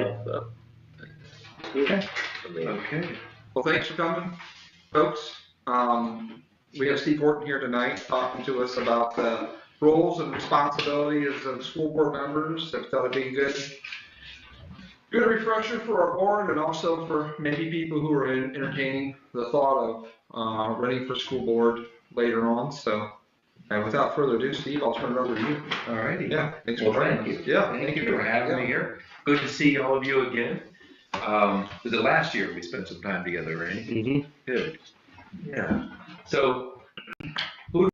enough, though. Okay. Okay. Well, thanks for coming, folks. We have Steve Horton here tonight talking to us about the roles and responsibilities of school board members. I thought it'd be good refresher for our board and also for maybe people who are entertaining the thought of running for school board later on. So, and without further ado, Steve, I'll turn it over to you. All righty. Yeah. Thanks for thank you. Yeah. Thank you for having me here. Good to see all of you again. Was it last year we spent some time together, right? Mm-hmm. Good. Yeah. So, who?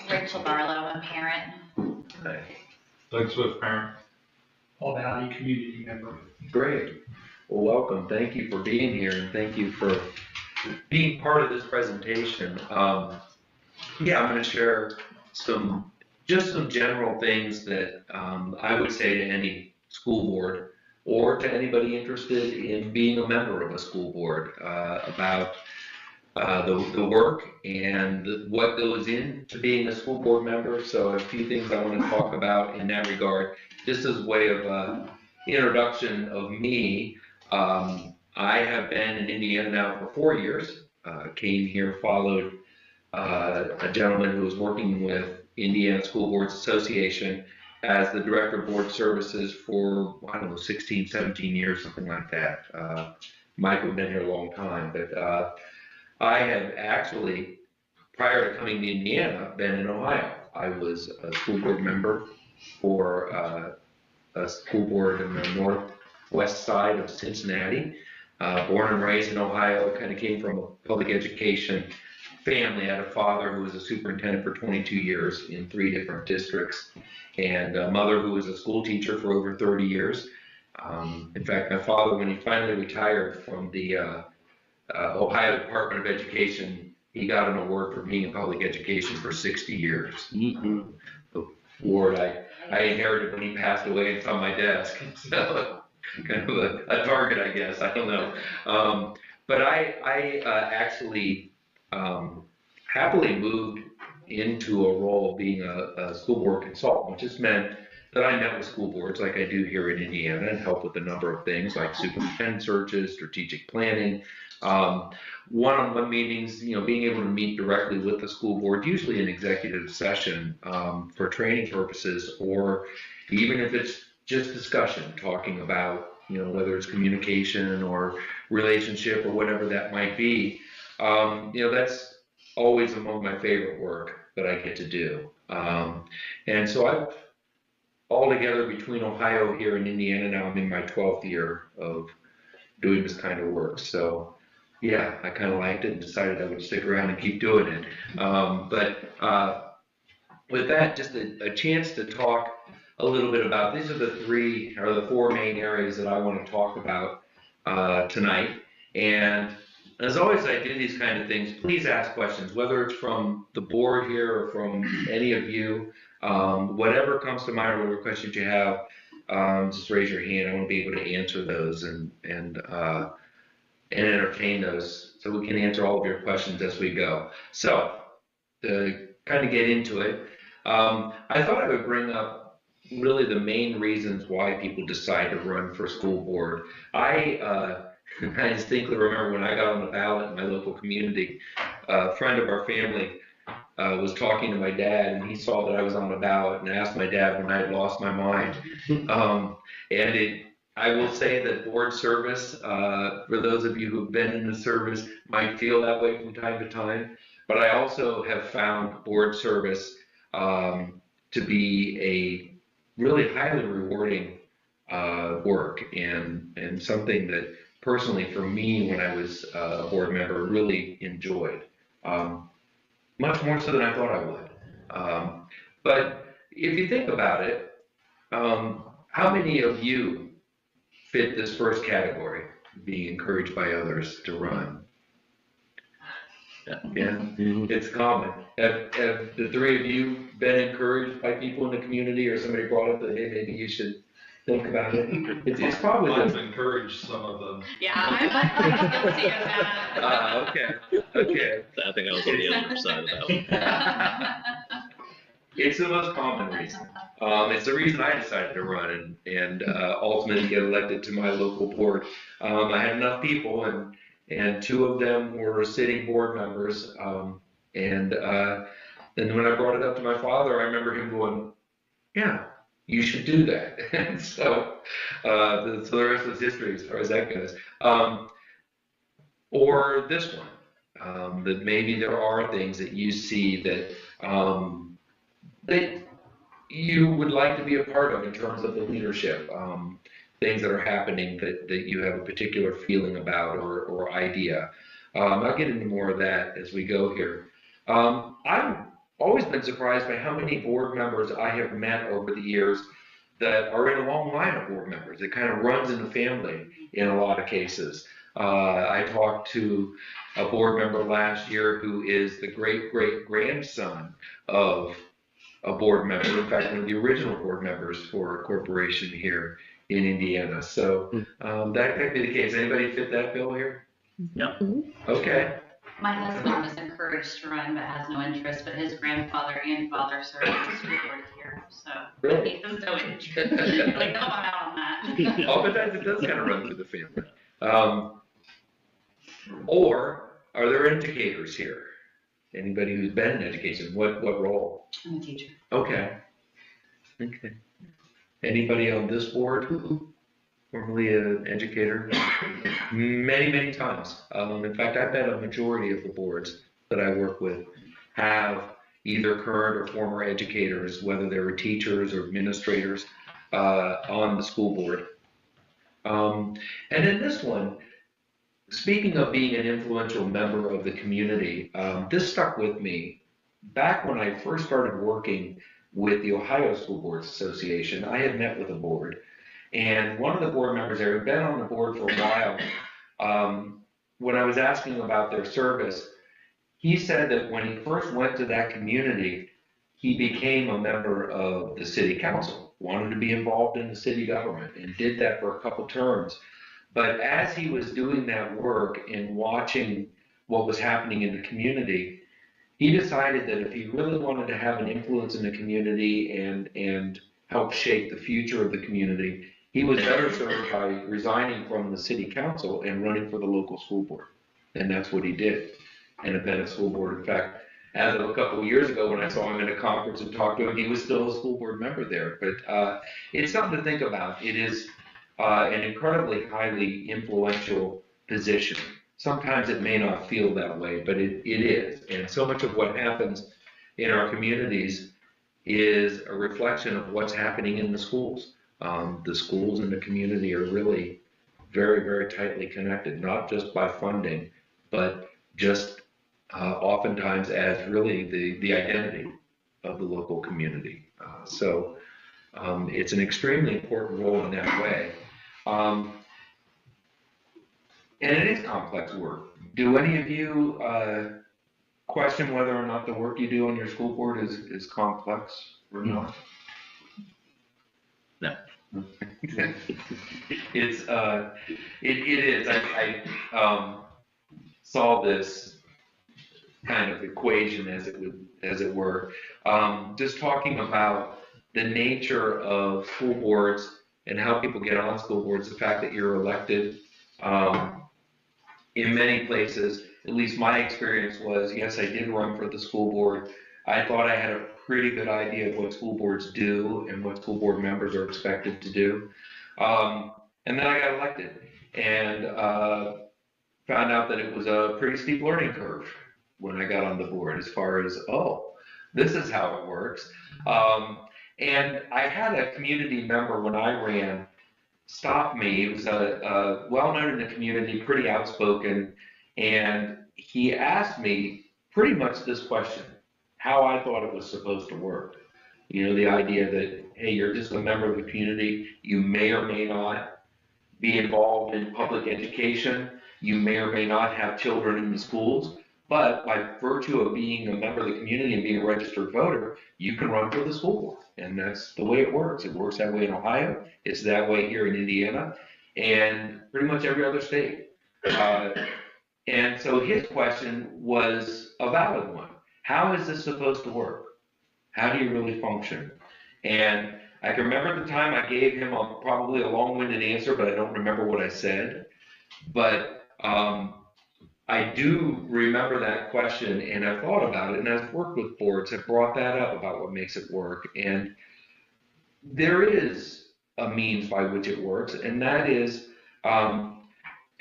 Rachel Barlow, a parent. Doug Swift, parent. All Valley community member. Great. Well, welcome. Thank you for being here, and thank you for being part of this presentation. Yeah, I'm going to share some general things that I would say to any school board or to anybody interested in being a member of a school board about the work and what goes into being a school board member. So a few things I want to talk about in that regard. Just as a way of introduction of me, I have been in Indiana now for 4 years. Came here, followed a gentleman who was working with Indiana School Boards Association as the Director of Board Services for, I don't know, 16, 17 years, something like that. Mike had been here a long time, but I have actually, prior to coming to Indiana, been in Ohio. I was a school board member for a school board in the northwest side of Cincinnati. Born and raised in Ohio, kind of came from a public education family. I had a father who was a superintendent for 22 years in 3 different districts, and a mother who was a school teacher for over 30 years. In fact, my father, when he finally retired from the Ohio Department of Education, he got an award for being in public education for 60 years. Mm-hmm. The award I inherited when he passed away. It's on my desk. So, kind of a target, I guess. I don't know. But I actually happily moved into a role of being a school board consultant, which just meant that I met with school boards like I do here in Indiana and help with a number of things like superintendent searches, strategic planning, one-on-one meetings, being able to meet directly with the school board, usually in executive session for training purposes, or even if it's just discussion, talking about, whether it's communication or relationship or whatever that might be. That's always among my favorite work that I get to do. And so I've altogether between Ohio here and Indiana now, I'm in my 12th year of doing this kind of work. So yeah, I kind of liked it and decided I would stick around and keep doing it. But with that, just a chance to talk a little bit about, these are the 4 main areas that I want to talk about tonight. And as always, I do these kind of things, please ask questions, whether it's from the board here or from any of you, whatever comes to mind or whatever questions you have, just raise your hand. I want to be able to answer those and entertain those so we can answer all of your questions as we go. So to kind of get into it, I thought I would bring up really the main reasons why people decide to run for school board. I distinctly remember when I got on the ballot in my local community, a friend of our family was talking to my dad, and he saw that I was on the ballot and asked my dad when I had lost my mind. I will say that board service, for those of you who've been in the service, might feel that way from time to time, but I also have found board service to be a really highly rewarding work and something that personally for me when I was a board member really enjoyed, much more so than I thought I would. But if you think about it, how many of you fit this first category, being encouraged by others to run? Yeah, it's common. Have the 3 of you been encouraged by people in the community, or somebody brought up that, hey, maybe you should think about it? It's probably I've encouraged some of them. Yeah, I'm guilty of that. Okay. I think I was on the other side of that one. It's the most common reason. It's the reason I decided to run and ultimately get elected to my local board. I had enough people, and two of them were sitting board members. And then when I brought it up to my father, I remember him going, "Yeah, you should do that." And so the rest is history as far as that goes. Or this one, that maybe there are things that you see that that you would like to be a part of in terms of the leadership, things that are happening that you have a particular feeling about or idea. I'll get into more of that as we go here. I've always been surprised by how many board members I have met over the years that are in a long line of board members. It kind of runs in the family in a lot of cases. I talked to a board member last year who is the great-great-grandson of a board member, in fact, one of the original board members for a corporation here in Indiana. So that could be the case. Anybody fit that bill here? Yep. Okay. My husband was encouraged to run but has no interest, but his grandfather and father served on the school board here, so Really? he has no interest. Like, no, I'm out on that. Oftentimes it does kind of run through the family. Or are there educators here? Anybody who's been in education, what role? I'm a teacher. Okay. Okay. Anybody on this board? Formerly an educator? Many, many times. In fact, I bet a majority of the boards that I work with have either current or former educators, whether they were teachers or administrators, on the school board. And in this one, speaking of being an influential member of the community, this stuck with me. Back when I first started working with the Ohio School Boards Association, I had met with a board, and one of the board members there had been on the board for a while. When I was asking about their service, he said that when he first went to that community, he became a member of the city council, wanted to be involved in the city government, and did that for a couple terms. But as he was doing that work and watching what was happening in the community, he decided that if he really wanted to have an influence in the community and help shape the future of the community, he was better served by resigning from the city council and running for the local school board. And that's what he did, and have been a school board. In fact, as of a couple of years ago when I saw him at a conference and talked to him, he was still a school board member there. But it's something to think about. It is an incredibly highly influential position. Sometimes it may not feel that way, but it is. And so much of what happens in our communities is a reflection of what's happening in the schools. The schools and the community are really very, very tightly connected, not just by funding, but just oftentimes as really the identity of the local community. So it's an extremely important role in that way. And it is complex work. Do any of you question whether or not the work you do on your school board is complex or not? No. It is. I saw this kind of equation as it were, just talking about the nature of school boards and how people get on school boards, the fact that you're elected. In many places, at least my experience was, yes, I did run for the school board. I thought I had a pretty good idea of what school boards do and what school board members are expected to do. And then I got elected and found out that it was a pretty steep learning curve when I got on the board as far as, oh, this is how it works. And I had a community member when I ran stop me. He was well-known in the community, pretty outspoken, and he asked me pretty much this question, how I thought it was supposed to work. You know, the idea that, hey, you're just a member of the community, you may or may not be involved in public education, you may or may not have children in the schools, but by virtue of being a member of the community and being a registered voter, you can run for the school board. And that's the way it works. It works that way in Ohio. It's that way here in Indiana and pretty much every other state. And so his question was a valid one. How is this supposed to work? How do you really function? And I can remember the time I gave him probably a long-winded answer, but I don't remember what I said. But I do remember that question, and I've thought about it, and I've worked with boards, have brought that up about what makes it work. And there is a means by which it works, and that is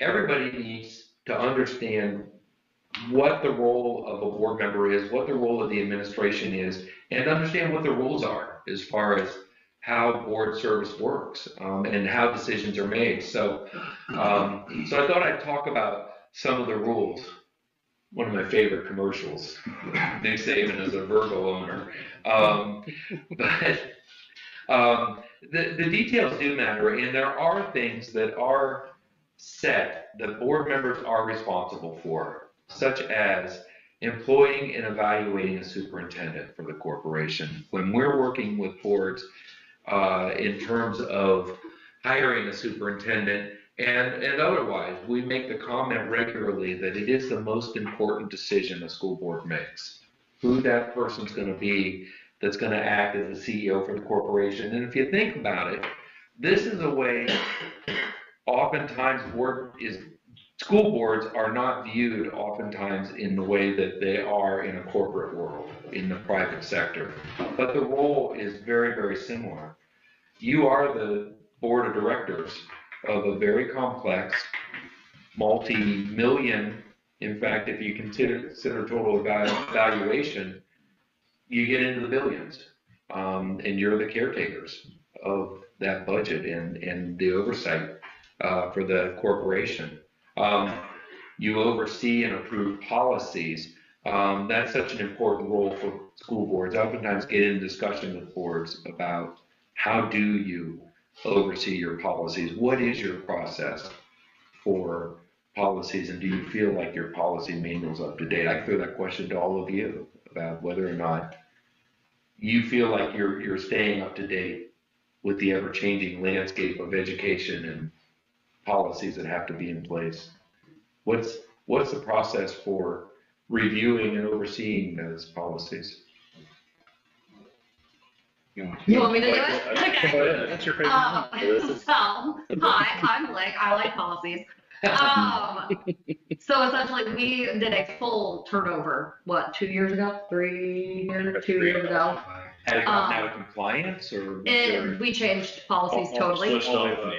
everybody needs to understand what the role of a board member is, what the role of the administration is, and understand what the rules are as far as how board service works and how decisions are made. So I thought I'd talk about some of the rules. One of my favorite commercials, Nick Saban as a Virgo owner. The details do matter, and there are things that are set that board members are responsible for, such as employing and evaluating a superintendent for the corporation. When we're working with boards in terms of hiring a superintendent and otherwise, we make the comment regularly that it is the most important decision a school board makes. Who that person's going to be that's going to act as the CEO for the corporation. And if you think about it, this is a way oftentimes school boards are not viewed oftentimes in the way that they are in a corporate world, in the private sector. But the role is very, very similar. You are the board of directors of a very complex, multi-million, in fact, if you consider total valuation, you get into the billions. And you're the caretakers of that budget and the oversight for the corporation. You oversee and approve policies. That's such an important role for school boards. I oftentimes get in discussion with boards about how do you oversee your policies? What is your process for policies, and do you feel like your policy manual's up to date? I throw that question to all of you about whether or not you feel like you're staying up to date with the ever-changing landscape of education and policies that have to be in place. What's the process for reviewing and overseeing those policies? You want me to do it? Okay. That's your favorite. So, hi, I'm Blake. I like policies. So essentially, we did a full turnover, 2 years ago? 3 years? 2 years ago? Had it gotten out of compliance, or? We changed policies totally. Switched over from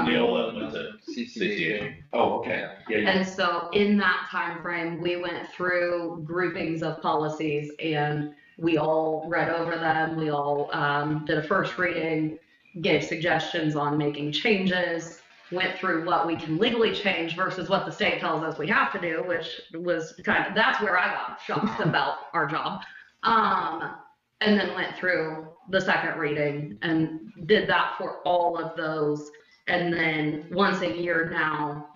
Neola and went to CCD. Oh, okay. Yeah. And so in that time frame, we went through groupings of policies and we all read over them. We all did a first reading, gave suggestions on making changes, went through what we can legally change versus what the state tells us we have to do, which was that's where I got shocked about our job. And then went through the second reading and did that for all of those. And then once a year now,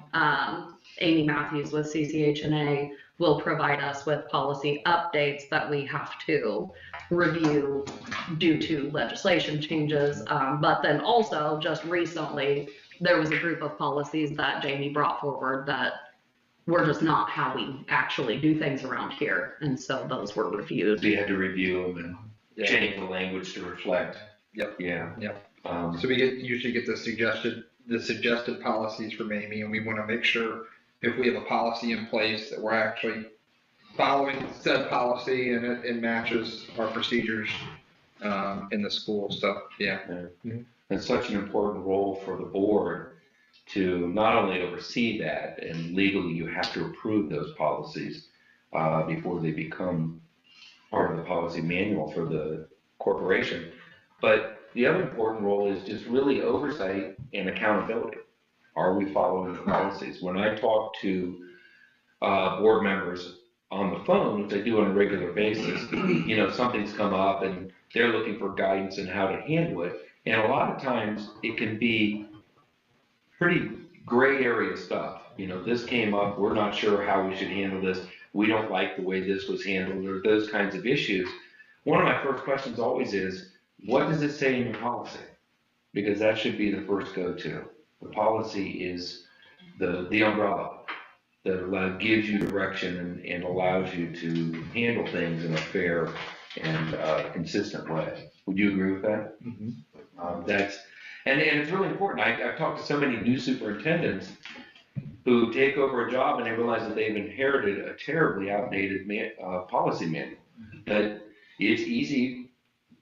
Amy Matthews with CCHNA will provide us with policy updates that we have to review due to legislation changes. But then also just recently, there was a group of policies that Jamie brought forward that were just not how we actually do things around here. And so those were reviewed. So you had to review them and change the language to reflect. Yep. Yeah. Yep. So we usually get the suggested policies from Amy, and we want to make sure if we have a policy in place that we're actually following said policy and it matches our procedures in the school. So yeah. It's such an important role for the board to not only oversee that, and legally you have to approve those policies before they become part of the policy manual for the corporation. But the other important role is just really oversight and accountability. Are we following the policies? When I talk to board members on the phone, which I do on a regular basis, something's come up and they're looking for guidance on how to handle it. And a lot of times it can be pretty gray area stuff. This came up, we're not sure how we should handle this. We don't like the way this was handled, or those kinds of issues. One of my first questions always is, what does it say in your policy? Because that should be the first go-to. The policy is the umbrella that gives you direction and allows you to handle things in a fair and consistent way. Would you agree with that? And it's really important. I've talked to so many new superintendents who take over a job and they realize that they've inherited a terribly outdated policy manual. That it's easy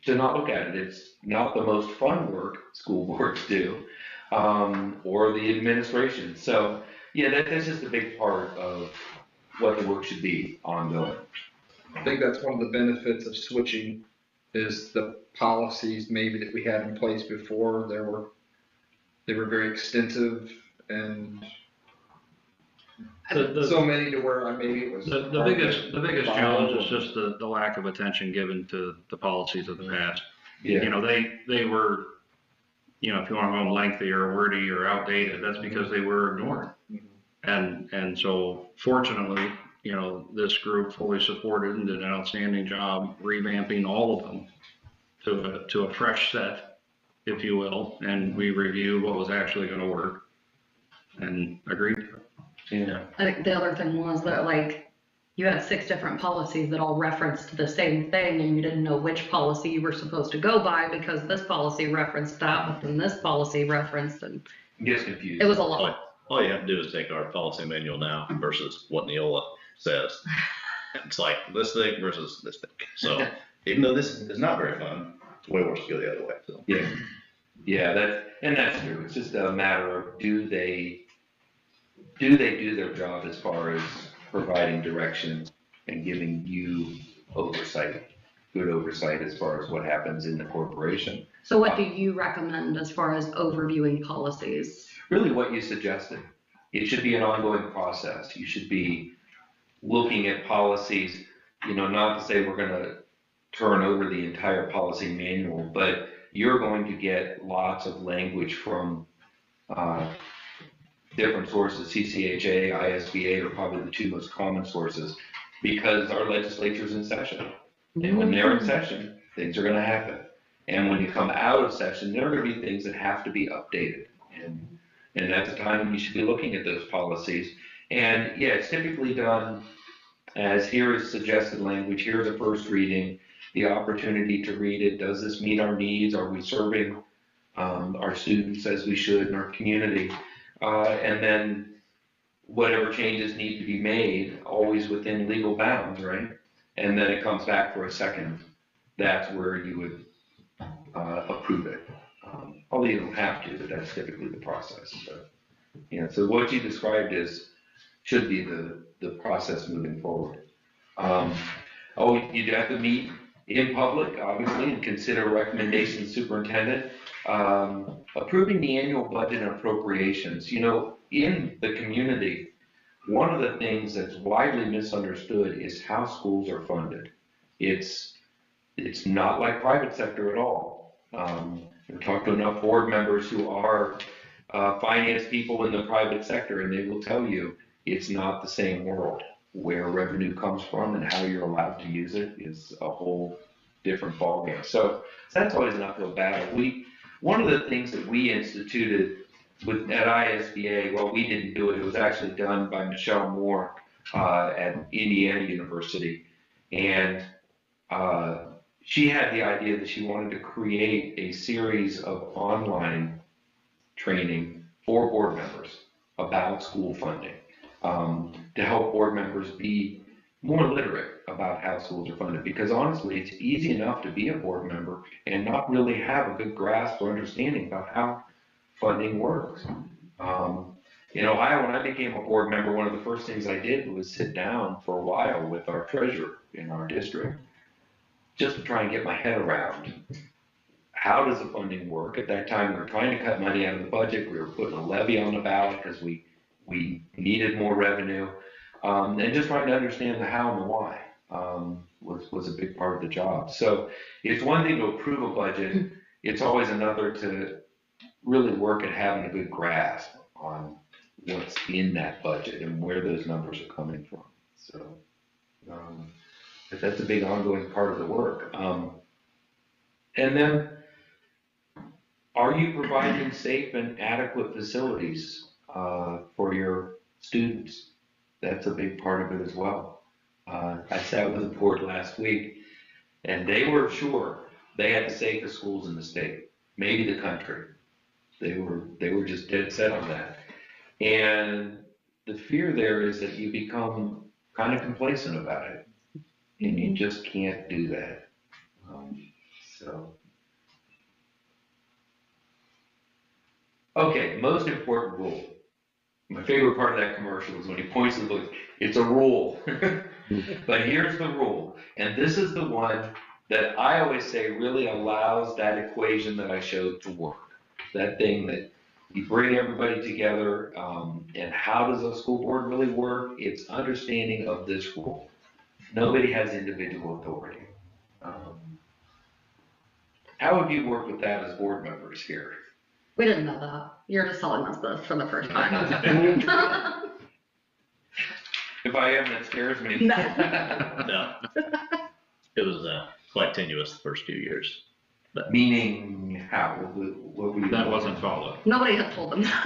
to not look at it. It's not the most fun work school boards do, or the administration. So yeah, that's just a big part of what the work should be ongoing. I think that's one of the benefits of switching is the policies maybe that we had in place before. They were very extensive and so many to where maybe it was. The biggest challenge is just the lack of attention given to the policies of the past. Yeah. You know, they were, you know, if you want to call them lengthy or wordy or outdated, that's because they were ignored. And so fortunately, you know, this group fully supported and did an outstanding job revamping all of them to a fresh set, if you will, and we reviewed what was actually going to work and agreed. Yeah. I think the other thing was that, like, you had 6 different policies that all referenced the same thing, and you didn't know which policy you were supposed to go by because this policy referenced that, but then this policy referenced, and It gets confused. it was a lot. All you have to do is take our policy manual now versus what Neola says. It's like this thing versus this thing. So even though this is not very fun, it's way worse to go the other way. So. Yeah, that's true. It's just a matter of do they do their job as far as providing direction and giving you oversight, good oversight as far as what happens in the corporation. So what do you recommend as far as overviewing policies? Really what you suggested. It should be an ongoing process. You should be looking at policies, you know, not to say we're going to turn over the entire policy manual, but you're going to get lots of language from different sources. CCHA, ISBA are probably the 2 most common sources because our legislature's in session. And when they're in session, things are going to happen. And when you come out of session, there are going to be things that have to be updated. And that's the time when you should be looking at those policies. And yeah, it's typically done as here is suggested language, here's a first reading, the opportunity to read it. Does this meet our needs? Are we serving our students as we should in our community? And then whatever changes need to be made, always within legal bounds, right? And then it comes back for a second. That's where you would approve it. Although you don't have to, but that's typically the process. But, you know, so what you described should be the process moving forward. You'd have to meet in public, obviously, and consider recommendations superintendent. Approving the annual budget and appropriations. You know, in the community, one of the things that's widely misunderstood is how schools are funded. It's not like private sector at all. I've talked to enough board members who are finance people in the private sector, and they will tell you it's not the same world. Where revenue comes from and how you're allowed to use it is a whole different ballgame. So that's always an uphill battle. One of the things that we instituted at ISBA, well, we didn't do it. It was actually done by Michelle Moore at Indiana University, and she had the idea that she wanted to create a series of online training for board members about school funding. To help board members be more literate about how schools are funded. Because honestly, it's easy enough to be a board member and not really have a good grasp or understanding about how funding works. In Ohio, when I became a board member, one of the first things I did was sit down for a while with our treasurer in our district, just to try and get my head around how does the funding work. At that time, we were trying to cut money out of the budget. We were putting a levy on the ballot because we needed more revenue, and just trying to understand the how and the why was a big part of the job. So it's one thing to approve a budget, it's always another to really work at having a good grasp on what's in that budget and where those numbers are coming from. So that's a big ongoing part of the work. And then, are you providing safe and adequate facilities for your students? That's a big part of it as well. I sat with the board last week, And they were sure they had the safest schools in the state, maybe the country. They were just dead set on that. And the fear there is that you become kind of complacent about it, and you just can't do that. So, okay, most important rule. My favorite part of that commercial is when he points to the book. It's a rule, but here's the rule, and this is the one that I always say really allows that equation that I showed to work. That thing that you bring everybody together, and how does a school board really work? It's understanding of this rule. Nobody has individual authority. How have you worked with that as board members here? We didn't know that. You're just telling us this for the first time. If I am, that scares me. No. It was quite tenuous the first few years. Meaning how? What were you? That wasn't followed. Nobody had told them that.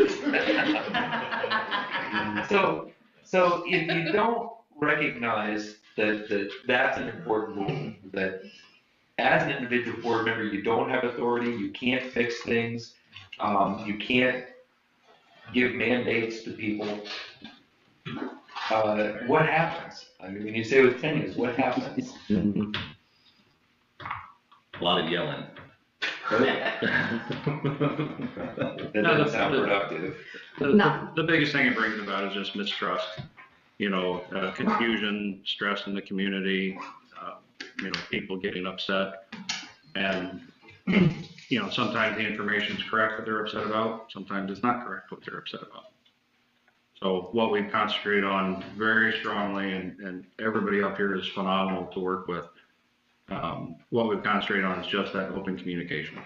So if you don't recognize that that's an important rule, that as an individual board member, you don't have authority, you can't fix things, you can't give mandates to people, what happens? I mean, when you say it was tenuous, what happens? A lot of yelling. That doesn't sound productive. The biggest thing it brings about is just mistrust, confusion, stress in the community, people getting upset. And, sometimes the information is correct what they're upset about, sometimes it's not correct what they're upset about. So what we concentrate on very strongly, and everybody up here is phenomenal to work with, what we concentrate on is just that open communication.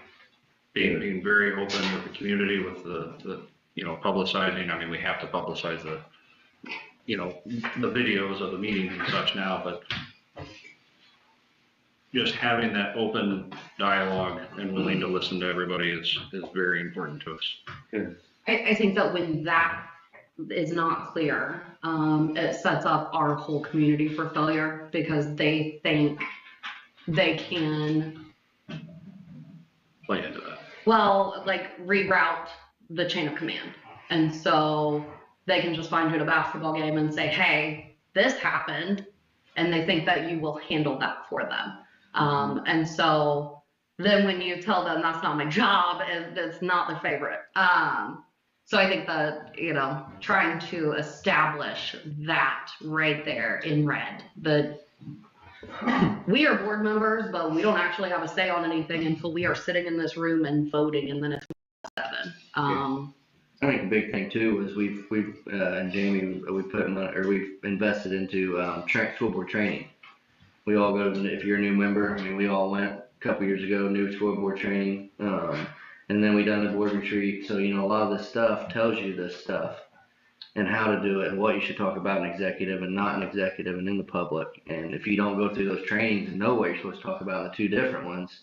Being very open with the community, with the publicizing. I mean, we have to publicize the videos of the meetings and such now, but just having that open dialogue and willing to listen to everybody is very important to us. Good. I think that when that is not clear, it sets up our whole community for failure because they think they can Play into that. well, like reroute the chain of command. And so they can just find you at a basketball game and say, hey, this happened. And they think that you will handle that for them. And so then when you tell them that's not my job, it's not their favorite. So I think that, trying to establish that right there in red, that we are board members, but we don't actually have a say on anything until we are sitting in this room and voting, and then it's 7. I think the big thing too is we've and Jamie, we've invested into school board training. We all go to, if you're a new member, I mean, we all went a couple years ago, new school board training, and then we done the board retreat. So, a lot of this stuff tells you this stuff and how to do it and what you should talk about in executive and not in executive and in the public. And if you don't go through those trainings and know what you're supposed to talk about in the 2 different ones,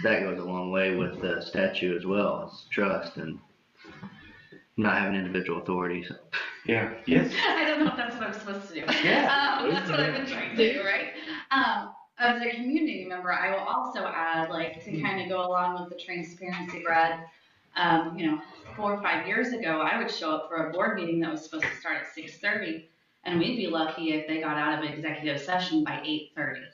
that goes a long way with the statute as well. It's trust and not having individual authority. So. Yeah. Yes. I don't know if that's what I'm supposed to do. Yeah. That's what I've been trying to do, right? As a community member, I will also add, to kind of go along with the transparency, Brad. 4 or 5 years ago, I would show up for a board meeting that was supposed to start at 6:30, and we'd be lucky if they got out of an executive session by 8:30.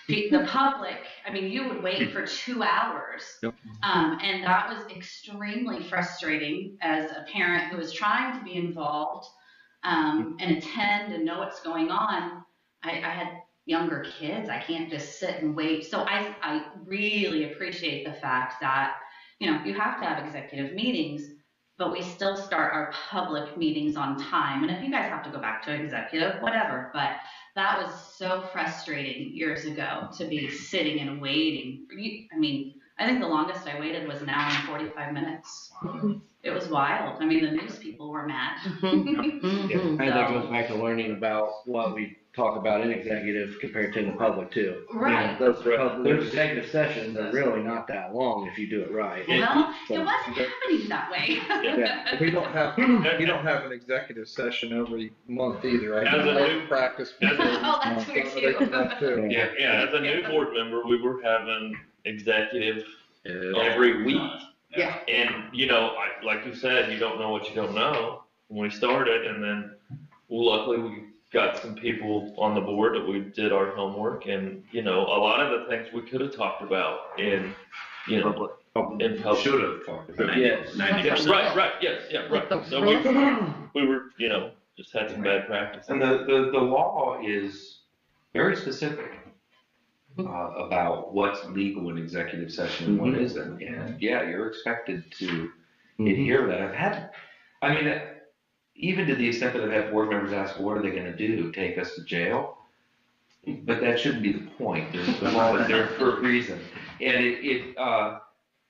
The public, you would wait for 2 hours. Yep. And that was extremely frustrating as a parent who was trying to be involved and attend and know what's going on. I had younger kids. I can't just sit and wait. So I really appreciate the fact that, you have to have executive meetings, but we still start our public meetings on time. And if you guys have to go back to executive, whatever, but that was so frustrating years ago to be sitting and waiting. I think the longest I waited was 1 hour and 45 minutes. It was wild. The news people were mad. I think that goes back to learning about what we talk about in executive compared to in the public too. Right. Those executive sessions are really not that long if you do it right. Well, So- it wasn't happening that way. Yeah. We don't have an executive session every month either. I As a have new- practice. Oh, that's weird They can have too. Yeah, as a new board member, we were having executive every week. Yeah. And, like you said, you don't know what you don't know when we started. And then luckily we got some people on the board that we did our homework. And, a lot of the things we could have talked about in public. Should have talked about it. Yes. 90%. Right, yes, yeah, right. So we were, just had some bad practice. And the law is very specific about what's legal in executive session and what isn't. And yeah, you're expected to adhere to that. Even to the extent that I've had board members ask, what are they gonna do, take us to jail? But that shouldn't be the point. The law is there for a reason. And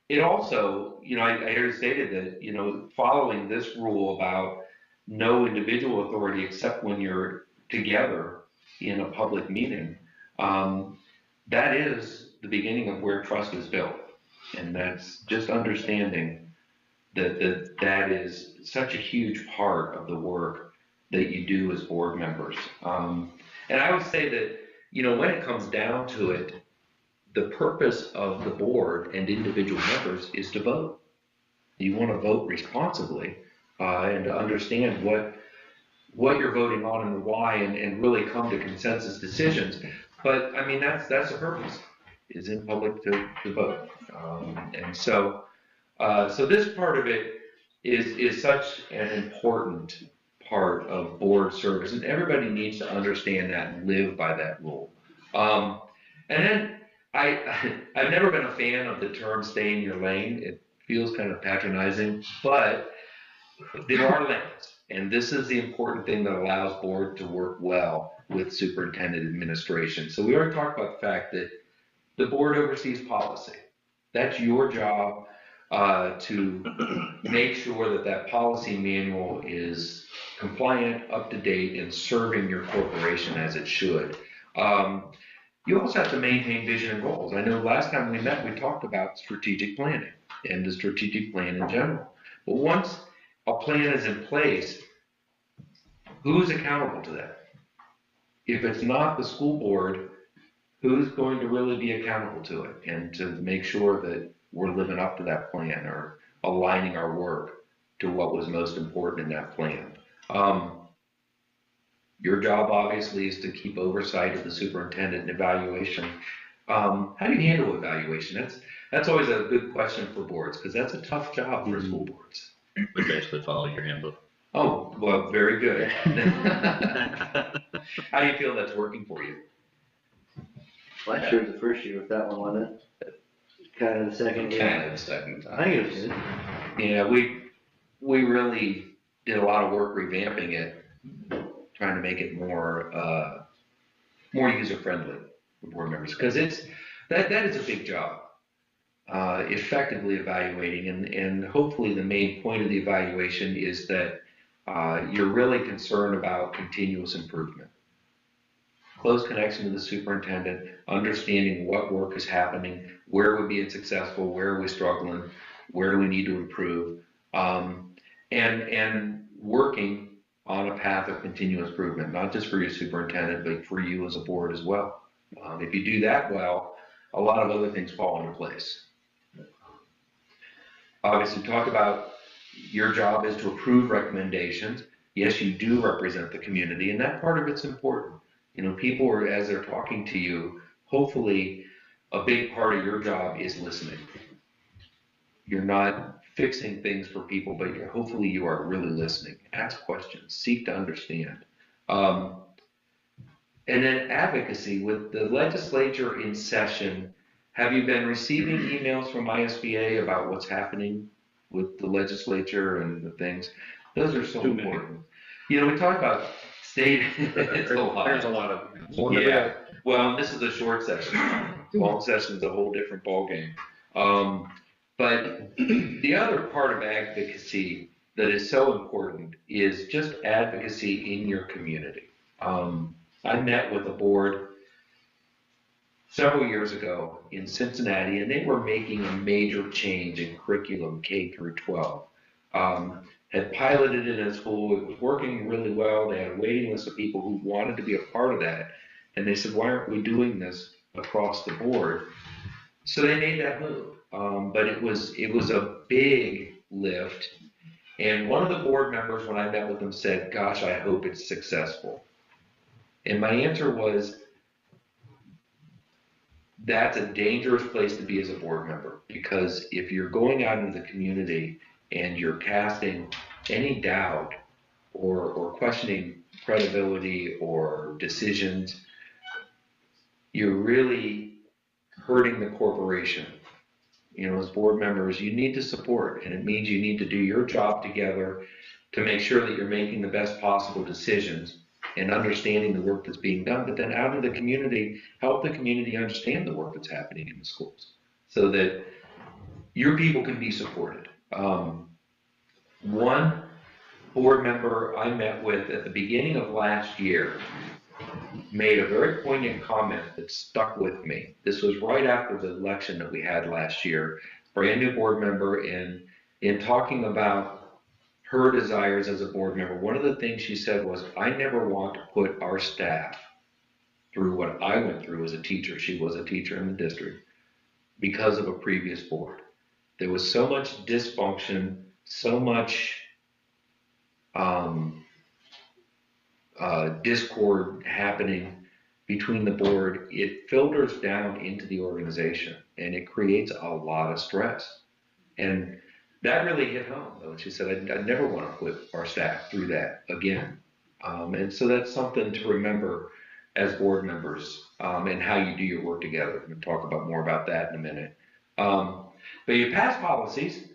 it also, I heard it stated that, following this rule about no individual authority except when you're together in a public meeting, that is the beginning of where trust is built. And that's just understanding that is such a huge part of the work that you do as board members. And I would say that, when it comes down to it, the purpose of the board and individual members is to vote. You want to vote responsibly and to understand what you're voting on and why, and really come to consensus decisions. But that's the purpose, is in public to vote. And so this part of it is such an important part of board service, and everybody needs to understand that and live by that rule. And then I've never been a fan of the term "stay in your lane." It feels kind of patronizing, but there are lanes, and this is the important thing that allows board to work well with superintendent administration. So we already talked about the fact that the board oversees policy. That's your job to make sure that policy manual is compliant, up to date, and serving your corporation as it should. You also have to maintain vision and goals. I know last time we met, we talked about strategic planning and the strategic plan in general. But once a plan is in place, who's accountable to that? If it's not the school board, who's going to really be accountable to it and to make sure that we're living up to that plan or aligning our work to what was most important in that plan? Your job obviously is to keep oversight of the superintendent and evaluation. How do you handle evaluation? That's always a good question for boards, because that's a tough job for school boards. We basically follow your handbook. Oh, well, very good. How do you feel that's working for you? Last year was the first year with that one, wasn't it? Kind of the second year. Kind of the second time. I think it was good. Yeah, we really did a lot of work revamping it, trying to make it more user-friendly for board members, because that is a big job, effectively evaluating, and hopefully the main point of the evaluation is that you're really concerned about continuous improvement. Close connection to the superintendent, understanding what work is happening, where we're being successful, where are we struggling, where do we need to improve, and working on a path of continuous improvement, not just for your superintendent, but for you as a board as well. If you do that well, a lot of other things fall into place. Obviously, talk about your job is to approve recommendations. Yes, you do represent the community, and that part of it's important. People are, as they're talking to you, hopefully a big part of your job is listening. You're not fixing things for people, but hopefully you are really listening. Ask questions, seek to understand. And then advocacy. With the legislature in session, have you been receiving emails from ISBA about what's happening with the legislature and the things? Those are so important. We talk about state, it's a lot. There's a lot of. Yeah, well, this is a short session. Long session is a whole different ballgame. But the other part of advocacy that is so important is just advocacy in your community. I met with a board several years ago in Cincinnati, and they were making a major change in curriculum K through 12. Had piloted it in a school, it was working really well, they had a waiting list of people who wanted to be a part of that, and they said, why aren't we doing this across the board? So they made that move, but it was a big lift, and one of the board members, when I met with them, said, gosh, I hope it's successful. And my answer was, that's a dangerous place to be as a board member, because if you're going out into the community and you're casting any doubt or questioning credibility or decisions, you're really hurting the corporation. You know, as board members, you need to support, and it means you need to do your job together to make sure that you're making the best possible decisions and understanding the work that's being done, but then out in the community, help the community understand the work that's happening in the schools so that your people can be supported. One board member I met with at the beginning of last year made a very poignant comment that stuck with me. This was right after the election that we had last year, brand new board member, and in talking about her desires as a board member, one of the things she said was, I never want to put our staff through what I went through as a teacher. She was a teacher in the district because of a previous board. There was so much dysfunction, so much discord happening between the board. It filters down into the organization and it creates a lot of stress. And that really hit home, though. She said, I never want to put our staff through that again. And so that's something to remember as board members, and how you do your work together. We'll talk about more about that in a minute. But you pass policies,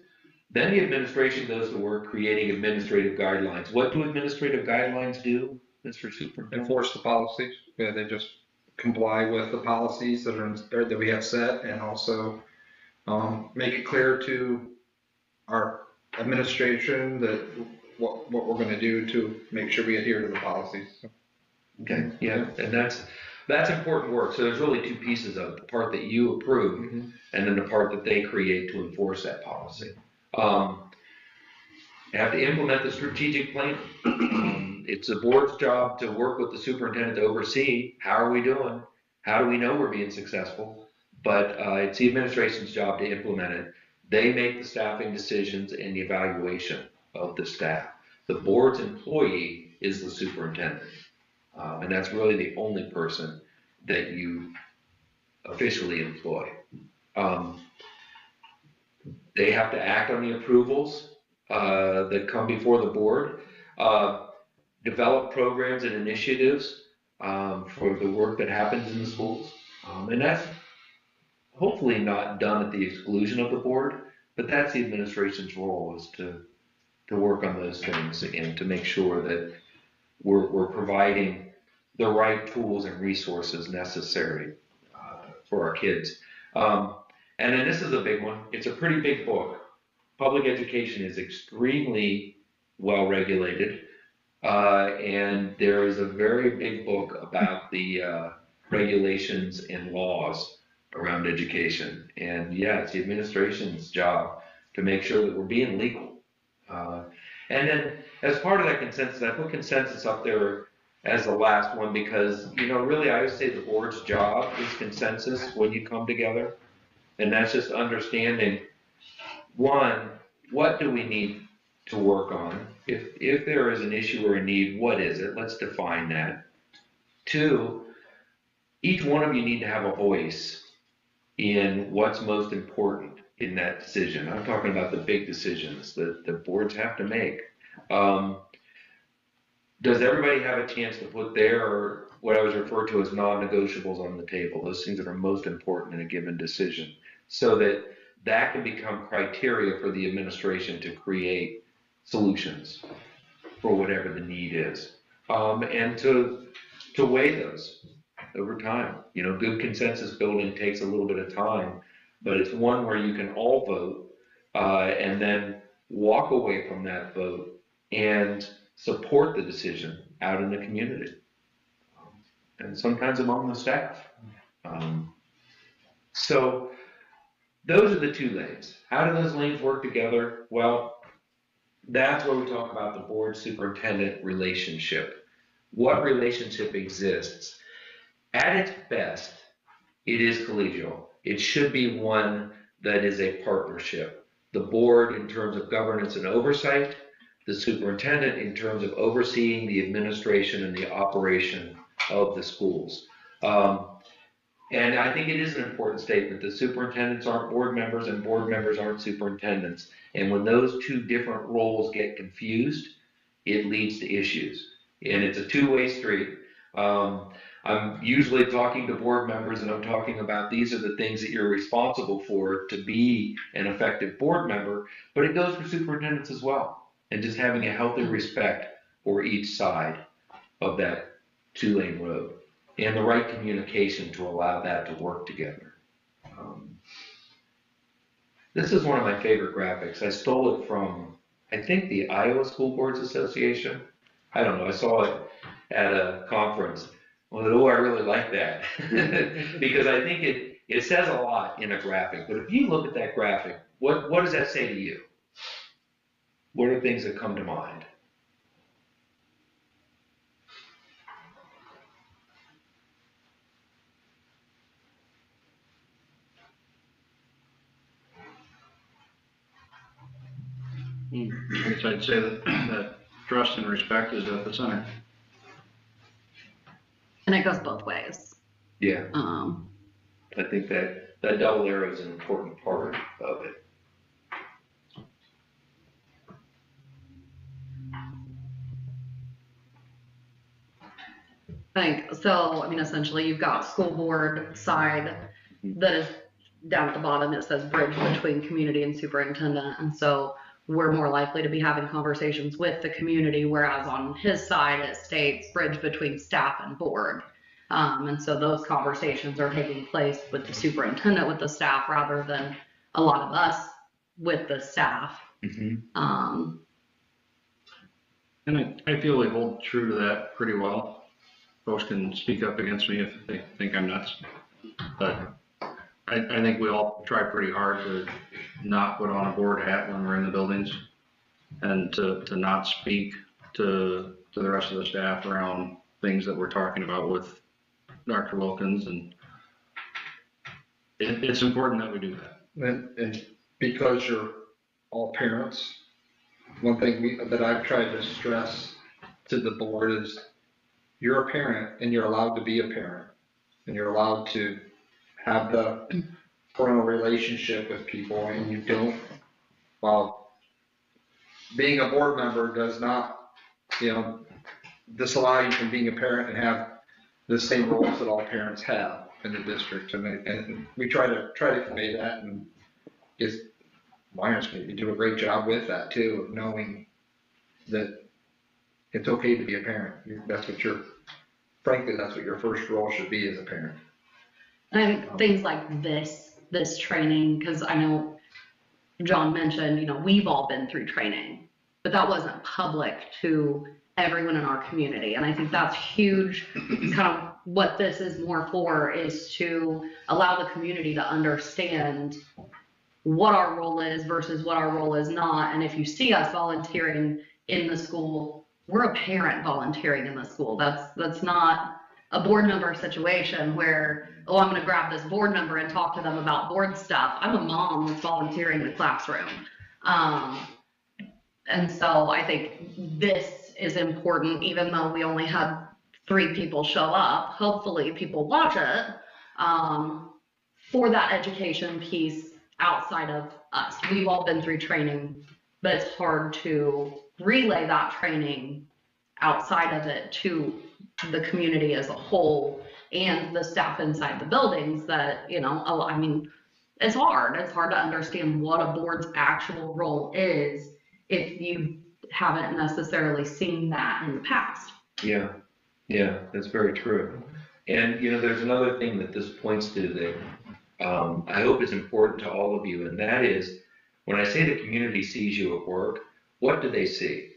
then the administration does the work creating administrative guidelines. What do administrative guidelines do, Mr. Superintendent? Enforce the policies. Yeah, they just comply with the policies that are that we have set, and also make it clear to our administration that what we're going to do to make sure we adhere to the policies. Okay, yeah, and that's important work. So there's really two pieces of it: the part that you approve, and then the part that they create to enforce that policy. You have to implement the strategic plan. It's the board's job to work with the superintendent to oversee how are we doing, how do we know we're being successful, but it's the administration's job to implement it. They make the staffing decisions and the evaluation of the staff. The board's employee is the superintendent, and that's really the only person that you officially employ. They have to act on the approvals that come before the board, develop programs and initiatives for the work that happens in the schools. And that's hopefully not done at the exclusion of the board, but that's the administration's role, is to work on those things and to make sure that we're providing the right tools and resources necessary for our kids. And then this is a big one. It's a pretty big book. Public education is extremely well regulated, and there is a very big book about the regulations and laws around education. And yeah, it's the administration's job to make sure that we're being legal. And then as part of that consensus, I put consensus up there as the last one because, you know, really I would say the board's job is consensus when you come together. And that's just understanding, one, what do we need to work on? If there is an issue or a need, what is it? Let's define that. Two, each one of you need to have a voice in what's most important in that decision. I'm talking about the big decisions that the boards have to make. Does everybody have a chance to put their, what I was referred to as non-negotiables on the table, those things that are most important in a given decision, so that that can become criteria for the administration to create solutions for whatever the need is, and to weigh those over time. You know, good consensus building takes a little bit of time, but it's one where you can all vote and then walk away from that vote and support the decision out in the community. and sometimes among the staff. So those are the two lanes. How do those lanes work together? Well, that's where we talk about the board superintendent relationship. What relationship exists? At its best, it is collegial. It should be one that is a partnership. The board in terms of governance and oversight, the superintendent in terms of overseeing the administration and the operation of the schools. And I think it is an important statement that superintendents aren't board members and board members aren't superintendents. And when those two different roles get confused, it leads to issues. And it's a two-way street. I'm usually talking to board members and I'm talking about these are the things that you're responsible for to be an effective board member, but it goes for superintendents as well. And just having a healthy respect for each side of that two-lane road and the right communication to allow that to work together. This is one of my favorite graphics. I stole it from, I think, the Iowa School Boards Association. I don't know, I saw it at a conference. Well, I really like that because I think it says a lot in a graphic. But if you look at that graphic, what does that say to you? What are things that come to mind? I guess I'd say that trust and respect is at the center. And it goes both ways. Yeah. I think that double arrow is an important part of it. So, I mean, essentially you've got school board side that is down at the bottom. It says bridge between community and superintendent. And so we're more likely to be having conversations with the community, whereas on his side, it states bridge between staff and board. And so those conversations are taking place with the superintendent, with the staff, rather than a lot of us with the staff. And I feel we hold true to that pretty well. Folks can speak up against me if they think I'm nuts. But I think we all try pretty hard to not put on a board hat when we're in the buildings and to not speak to the rest of the staff around things that we're talking about with Dr. Wilkins. And it's important that we do that. And because you're all parents, one thing that I've tried to stress to the board is you're a parent and you're allowed to be a parent and you're allowed to have the parental relationship with people, and you don't, well, being a board member does not, disallow you from being a parent and have the same roles that all parents have in the district. And we try to convey that, and you do a great job with that too, of knowing that it's okay to be a parent. Frankly, that's what your first role should be as a parent. And I think things like this training, because I know John mentioned, we've all been through training, but that wasn't public to everyone in our community. And I think that's huge. Kind of what this is more for is to allow the community to understand what our role is versus what our role is not. And if you see us volunteering in the school, we're a parent volunteering in the school. That's not a board member situation where, oh, I'm going to grab this board member and talk to them about board stuff. I'm a mom that's volunteering in the classroom. And so I think this is important, even though we only had 3 people show up. Hopefully people watch it for that education piece outside of us. We've all been through training, but it's hard to relay that training outside of it to the community as a whole and the staff inside the buildings that, I mean, it's hard. It's hard to understand what a board's actual role is if you haven't necessarily seen that in the past. Yeah, that's very true. And, there's another thing that this points to that I hope is important to all of you, and that is, when I say the community sees you at work, what do they see?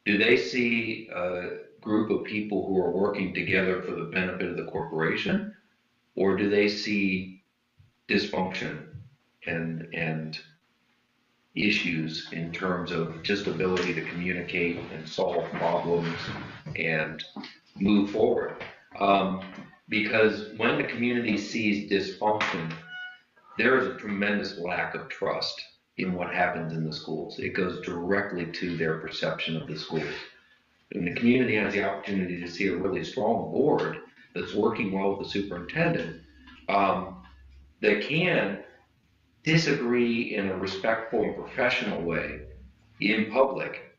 Do they see group of people who are working together for the benefit of the corporation, or do they see dysfunction and issues in terms of just ability to communicate and solve problems and move forward? Because when the community sees dysfunction, there is a tremendous lack of trust in what happens in the schools. It goes directly to their perception of the schools. And the community has the opportunity to see a really strong board that's working well with the superintendent, that can disagree in a respectful and professional way in public.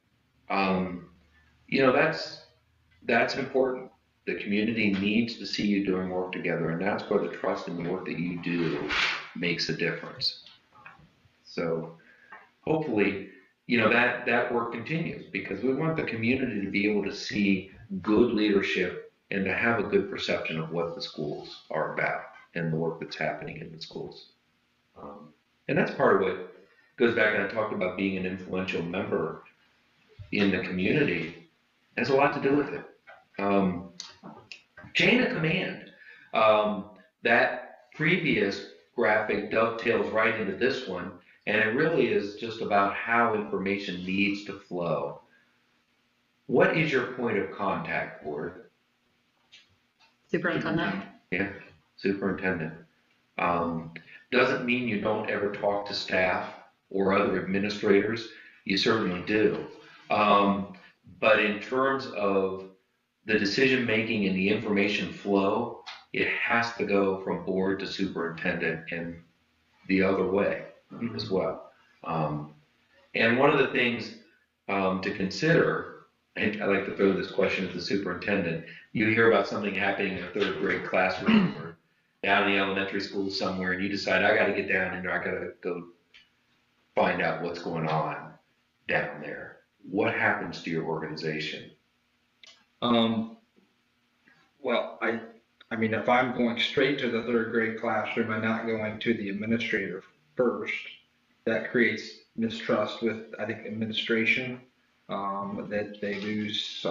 That's important. The community needs to see you doing work together, and that's where the trust in the work that you do makes a difference. So hopefully, that work continues, because we want the community to be able to see good leadership and to have a good perception of what the schools are about and the work that's happening in the schools. And that's part of what goes back, and I talked about being an influential member in the community. It has a lot to do with it. Chain of command. That previous graphic dovetails right into this one, and it really is just about how information needs to flow. What is your point of contact, board? Superintendent. Yeah, superintendent. Doesn't mean you don't ever talk to staff or other administrators. You certainly do. But in terms of the decision making and the information flow, it has to go from board to superintendent and the other way as well. And one of the things to consider, and I like to throw this question at the superintendent, you hear about something happening in a third grade classroom or down in the elementary school somewhere, and you decide, I got to get down in there, I got to go find out what's going on down there. What happens to your organization? Well, I mean, if I'm going straight to the third grade classroom and not going to the administrator first, that creates mistrust with, I think, administration, that they lose,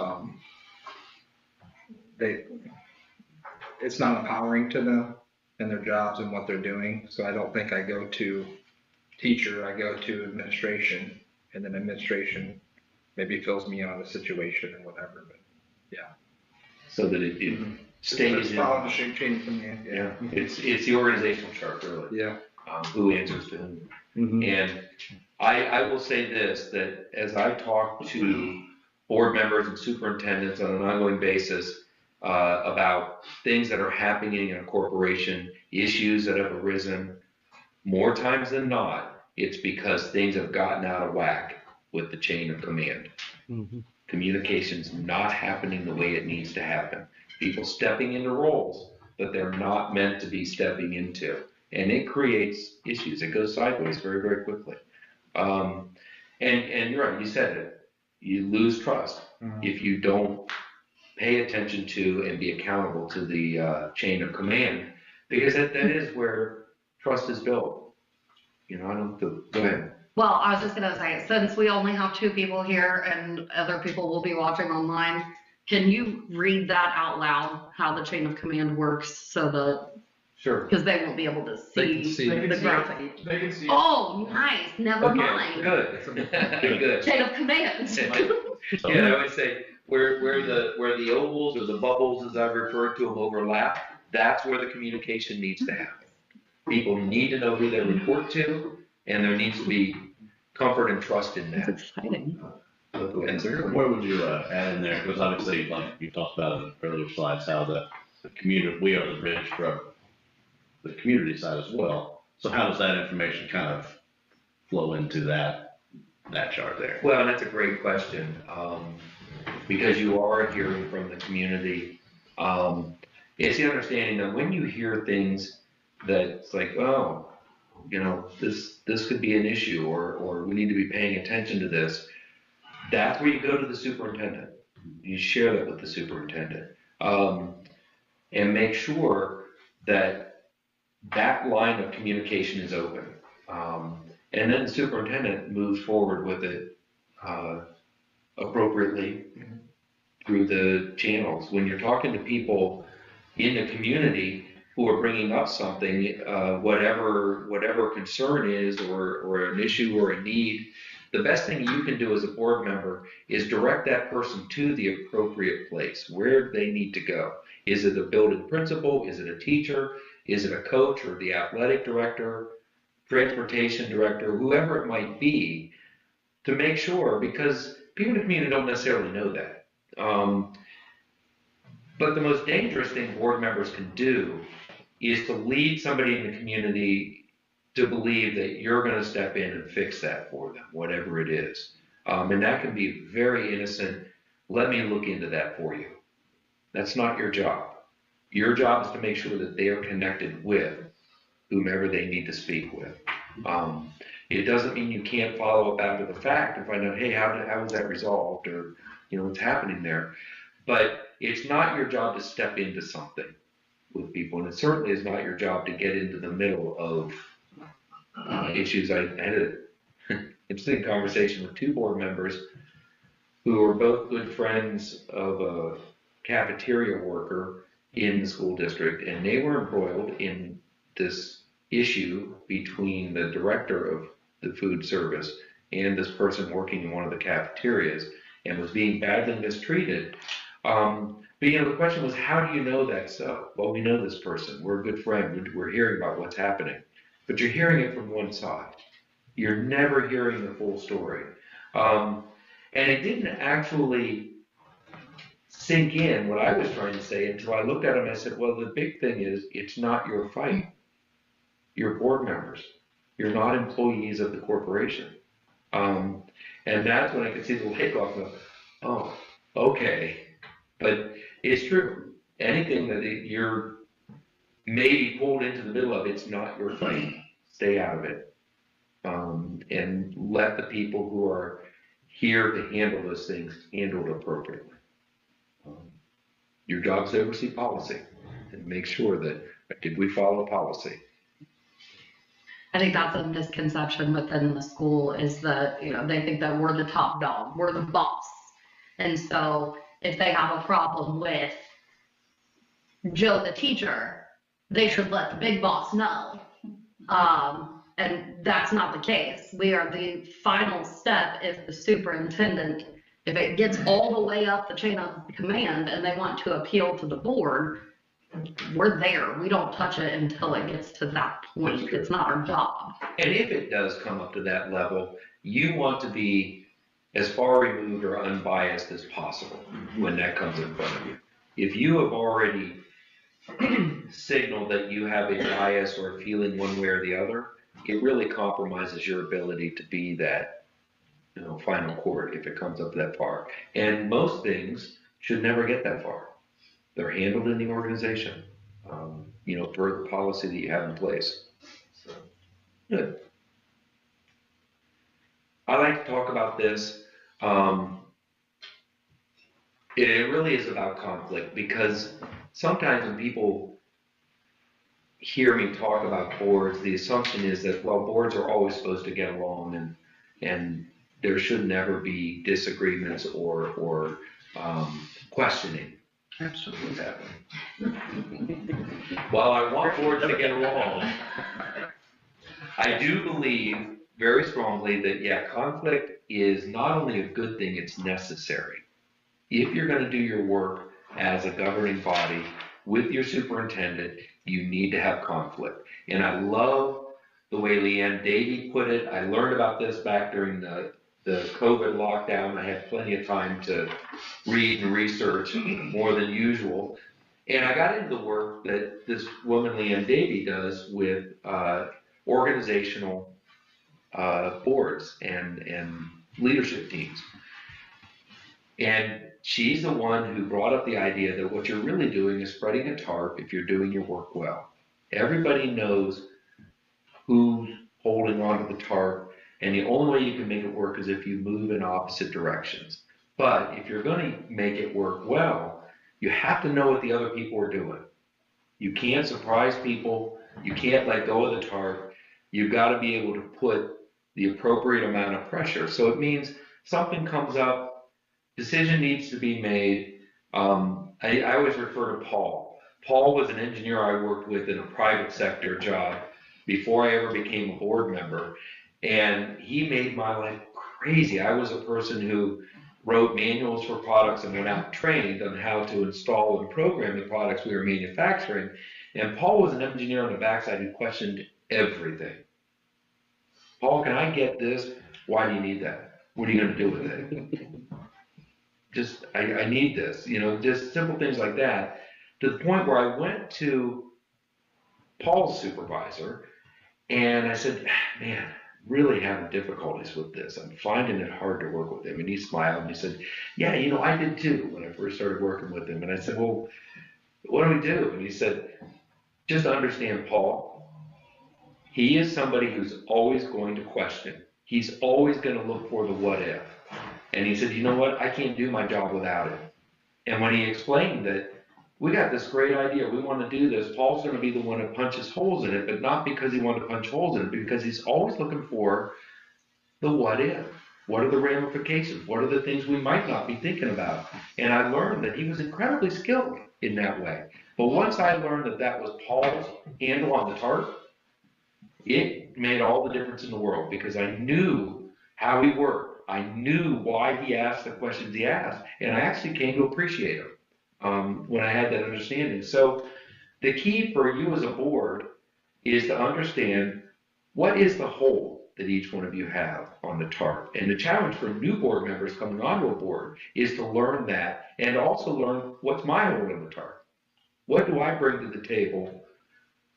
it's not empowering to them and their jobs and what they're doing. So I don't think I go to teacher, I go to administration, and then administration maybe fills me on the situation or whatever, but yeah. So that it stays It's following the chain from the end, yeah. It's the organizational chart, really. Yeah. Who answers to whom. Mm-hmm. And I will say this, that as I talk to board members and superintendents on an ongoing basis about things that are happening in a corporation, issues that have arisen, more times than not, it's because things have gotten out of whack with the chain of command. Mm-hmm. Communication's not happening the way it needs to happen. People stepping into roles that they're not meant to be stepping into. And it creates issues. It goes sideways very, very quickly. And you're right, you said it. You lose trust if you don't pay attention to and be accountable to the chain of command, because that is where trust is built. I don't go ahead. Well, I was just gonna say, since we only have 2 people here and other people will be watching online, can you read that out loud, how the chain of command works, so that, Sure. because they won't be able to They can see see the it. graphic. They can see it. Oh, nice, never Okay, mind. good. Good. Chain of command. Yeah, I would say where the ovals or the bubbles, as I've referred to them, overlap, that's where the communication needs to happen. People need to know who they report to, and there needs to be comfort and trust in That's that. exciting. And where would you add in there? Because obviously, like you talked about in earlier slides, how the community, we are the bridge for the community side as well. So how does that information kind of flow into that chart there? Well, that's a great question, because you are hearing from the community. It's the understanding that when you hear things that's like, oh, this could be an issue, or we need to be paying attention to this, that's where you go to the superintendent. You share that with the superintendent, and make sure that that line of communication is open. And then the superintendent moves forward with it appropriately through the channels. When you're talking to people in the community who are bringing up something, whatever concern is, or an issue or a need, the best thing you can do as a board member is direct that person to the appropriate place, where they need to go. Is it a building principal? Is it a teacher? Is it a coach or the athletic director, transportation director, whoever it might be, to make sure, because people in the community don't necessarily know that. But the most dangerous thing board members can do is to lead somebody in the community to believe that you're going to step in and fix that for them, whatever it is. And that can be very innocent. Let me look into that for you. That's not your job. Your job is to make sure that they are connected with whomever they need to speak with. It doesn't mean you can't follow up after the fact and find out, hey, how was that resolved, or what's happening there. But it's not your job to step into something with people, and it certainly is not your job to get into the middle of issues. I had an interesting conversation with two board members who are both good friends of a cafeteria worker in the school district, and they were embroiled in this issue between the director of the food service and this person working in one of the cafeterias, and was being badly mistreated. The question was, how do you know that so? Well, we know this person. We're a good friend. We're hearing about what's happening. But you're hearing it from one side. You're never hearing the full story. And it didn't actually sink in what I was trying to say until I looked at him and I said, well, the big thing is, it's not your fight. You're board members. You're not employees of the corporation. And that's when I could see the light go off of, oh, okay. But it's true. Anything that you're maybe pulled into the middle of, it's not your fight. Stay out of it. And let the people who are here to handle those things handle it appropriately. Your job is to oversee policy and make sure that, did we follow policy? I think that's a misconception within the school, is that, they think that we're the top dog, we're the boss. And so if they have a problem with Joe the teacher, they should let the big boss know. And that's not the case. We are the final step if the superintendent, if it gets all the way up the chain of command and they want to appeal to the board, we're there. We don't touch it until it gets to that point. It's not our job. And if it does come up to that level, you want to be as far removed or unbiased as possible when that comes in front of you. If you have already signaled that you have a bias or a feeling one way or the other, it really compromises your ability to be that, final court if it comes up that far. And most things should never get that far. They're handled in the organization, per the policy that you have in place. So, good. I like to talk about this. It really is about conflict, because sometimes when people hear me talk about boards, the assumption is that, well, boards are always supposed to get along and there should never be disagreements or questioning. Absolutely. While I want boards to get along, I do believe very strongly that, conflict is not only a good thing, it's necessary. If you're going to do your work as a governing body with your superintendent, you need to have conflict. And I love the way Leanne Davey put it. I learned about this back during the COVID lockdown. I had plenty of time to read and research more than usual. And I got into the work that this woman, Leanne Davey, does with organizational boards and leadership teams. And she's the one who brought up the idea that what you're really doing is spreading a tarp if you're doing your work well. Everybody knows who's holding onto the tarp, and the only way you can make it work is if you move in opposite directions. But if you're going to make it work well, you have to know what the other people are doing. You can't surprise people. You can't let go of the tarp. You've got to be able to put the appropriate amount of pressure. So it means something comes up decision needs to be made. I always refer to Paul. Paul was an engineer I worked with in a private sector job before I ever became a board member. And he made my life crazy. I was a person who wrote manuals for products and went out and trained on how to install and program the products we were manufacturing. And Paul was an engineer on the backside who questioned everything. Paul, can I get this? Why do you need that? What are you going to do with it? Just, I need this, just simple things like that. To the point where I went to Paul's supervisor and I said, man, really having difficulties with this. I'm finding it hard to work with him. And he smiled and he said, yeah, I did too when I first started working with him. And I said, well, what do we do? And he said, just understand Paul. He is somebody who's always going to question. He's always going to look for the what if. And he said, you know what? I can't do my job without it. And when he explained that we got this great idea, we want to do this, Paul's going to be the one that punches holes in it, but not because he wanted to punch holes in it, because he's always looking for the what if. What are the ramifications? What are the things we might not be thinking about? And I learned that he was incredibly skilled in that way. But once I learned that that was Paul's handle on the tarp, it made all the difference in the world, because I knew how he worked. I knew why he asked the questions he asked, and I actually came to appreciate him when I had that understanding. So the key for you as a board is to understand what is the hole that each one of you have on the tarp. And the challenge for new board members coming onto a board is to learn that, and also learn what's my hole in the tarp. What do I bring to the table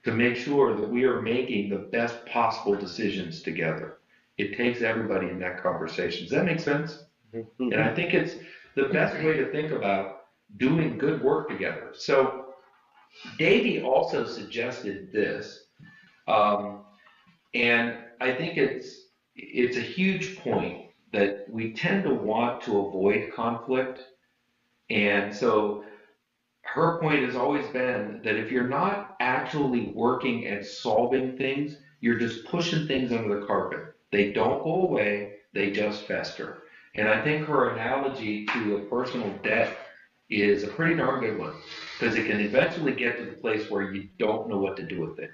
to make sure that we are making the best possible decisions together? It takes everybody in that conversation. Does that make sense? And I think it's the best way to think about doing good work together. So Davey also suggested this, and I think it's a huge point that we tend to want to avoid conflict. And so her point has always been that if you're not actually working at solving things, you're just pushing things under the carpet. They don't go away, they just fester. And I think her analogy to a personal debt is a pretty darn good one, because it can eventually get to the place where you don't know what to do with it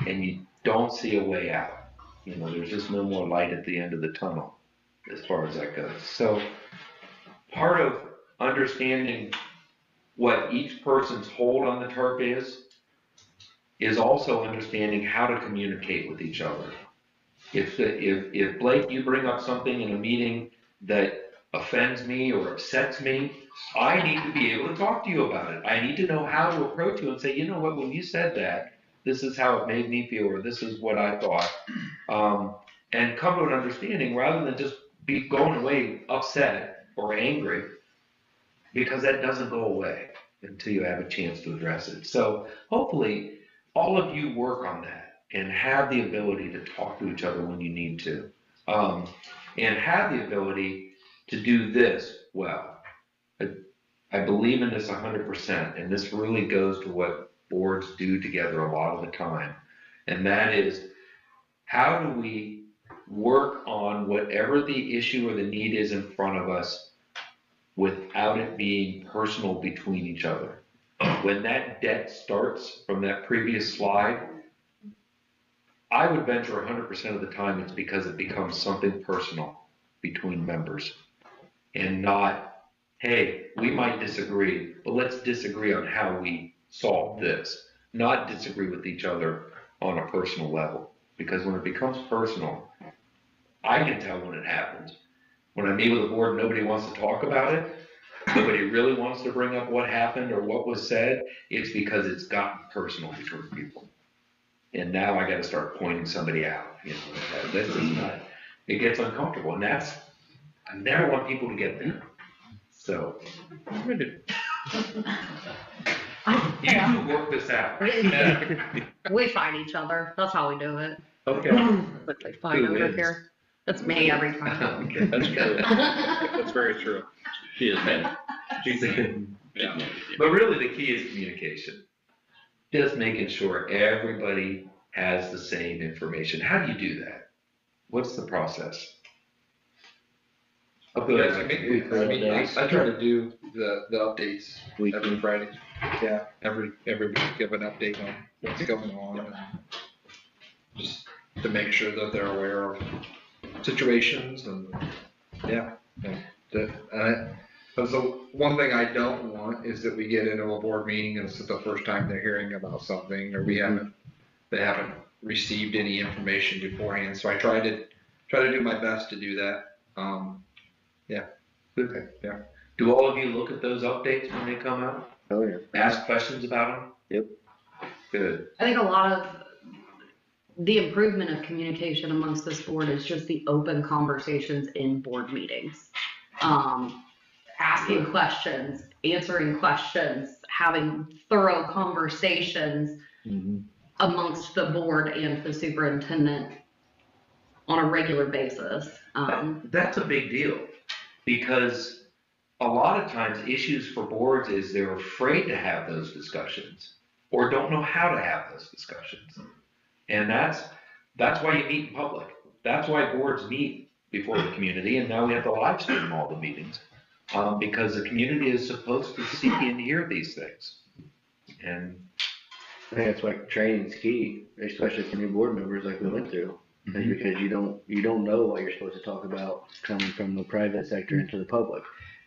and you don't see a way out. There's just no more light at the end of the tunnel as far as that goes. So part of understanding what each person's hold on the tarp is also understanding how to communicate with each other. If Blake, you bring up something in a meeting that offends me or upsets me, I need to be able to talk to you about it. I need to know how to approach you and say, you know what, when you said that, this is how it made me feel, or this is what I thought. And come to an understanding rather than just be going away upset or angry, because that doesn't go away until you have a chance to address it. So hopefully all of you work on that and have the ability to talk to each other when you need to, and have the ability to do this well. I believe in this 100%, and this really goes to what boards do together a lot of the time, and that is, how do we work on whatever the issue or the need is in front of us without it being personal between each other? When that debt starts from that previous slide, I would venture 100% of the time it's because it becomes something personal between members, and not, hey, we might disagree, but let's disagree on how we solve this, not disagree with each other on a personal level. Because when it becomes personal, I can tell when it happens. When I meet with a board, nobody wants to talk about it, nobody really wants to bring up what happened or what was said, it's because it's gotten personal between people. And now I got to start pointing somebody out. This is not, it gets uncomfortable, and I never want people to get there. So, you two work this out. We fight each other. That's how we do it. Okay. But we fight Who over wins? here. It's me every time. Okay. That's true. That's very true. She is bad. Yeah. But really the key is communication. Just making sure everybody has the same information. How do you do that? What's the process? Oh, You good. guys can meet. Weekly I mean, updates. I try to do the updates Weekly. every Friday. Yeah, every week, give an update on what's going on, and just to make sure that they're aware of situations and, yeah. But the one thing I don't want is that we get into a board meeting and it's the first time they're hearing about something, or they haven't received any information beforehand, so I try to do my best to do that. Okay. Yeah. Do all of you look at those updates when they come out? Oh, yeah. Ask questions about them? Yep. Good. I think a lot of the improvement of communication amongst this board is just the open conversations in board meetings. Asking questions, answering questions, having thorough conversations amongst the board and the superintendent on a regular basis. That's a big deal, because a lot of times issues for boards is they're afraid to have those discussions or don't know how to have those discussions. And that's why you meet in public. That's why boards meet before the community, and now we have to live stream all the meetings, because the community is supposed to see and hear these things. And I think that's why training's key, especially for new board members like we went through. Is because you don't know what you're supposed to talk about coming from the private sector into the public.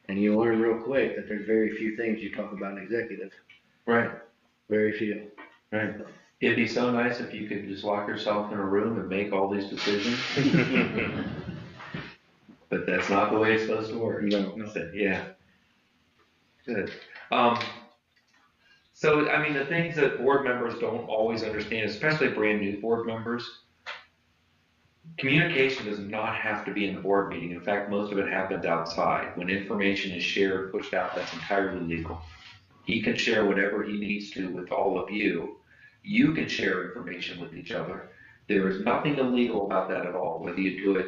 And you learn real quick that there's very few things you talk about in executive. right, Very few. right. It'd be so nice if you could just lock yourself in a room and make all these decisions. But that's not the way it's supposed to work. No. So, yeah. Good. So, I mean, the things that board members don't always understand, especially brand new board members, communication does not have to be in the board meeting. In fact, most of it happens outside. When information is shared, pushed out, that's entirely legal. He can share whatever he needs to with all of you. You can share information with each other. There is nothing illegal about that at all, whether you do it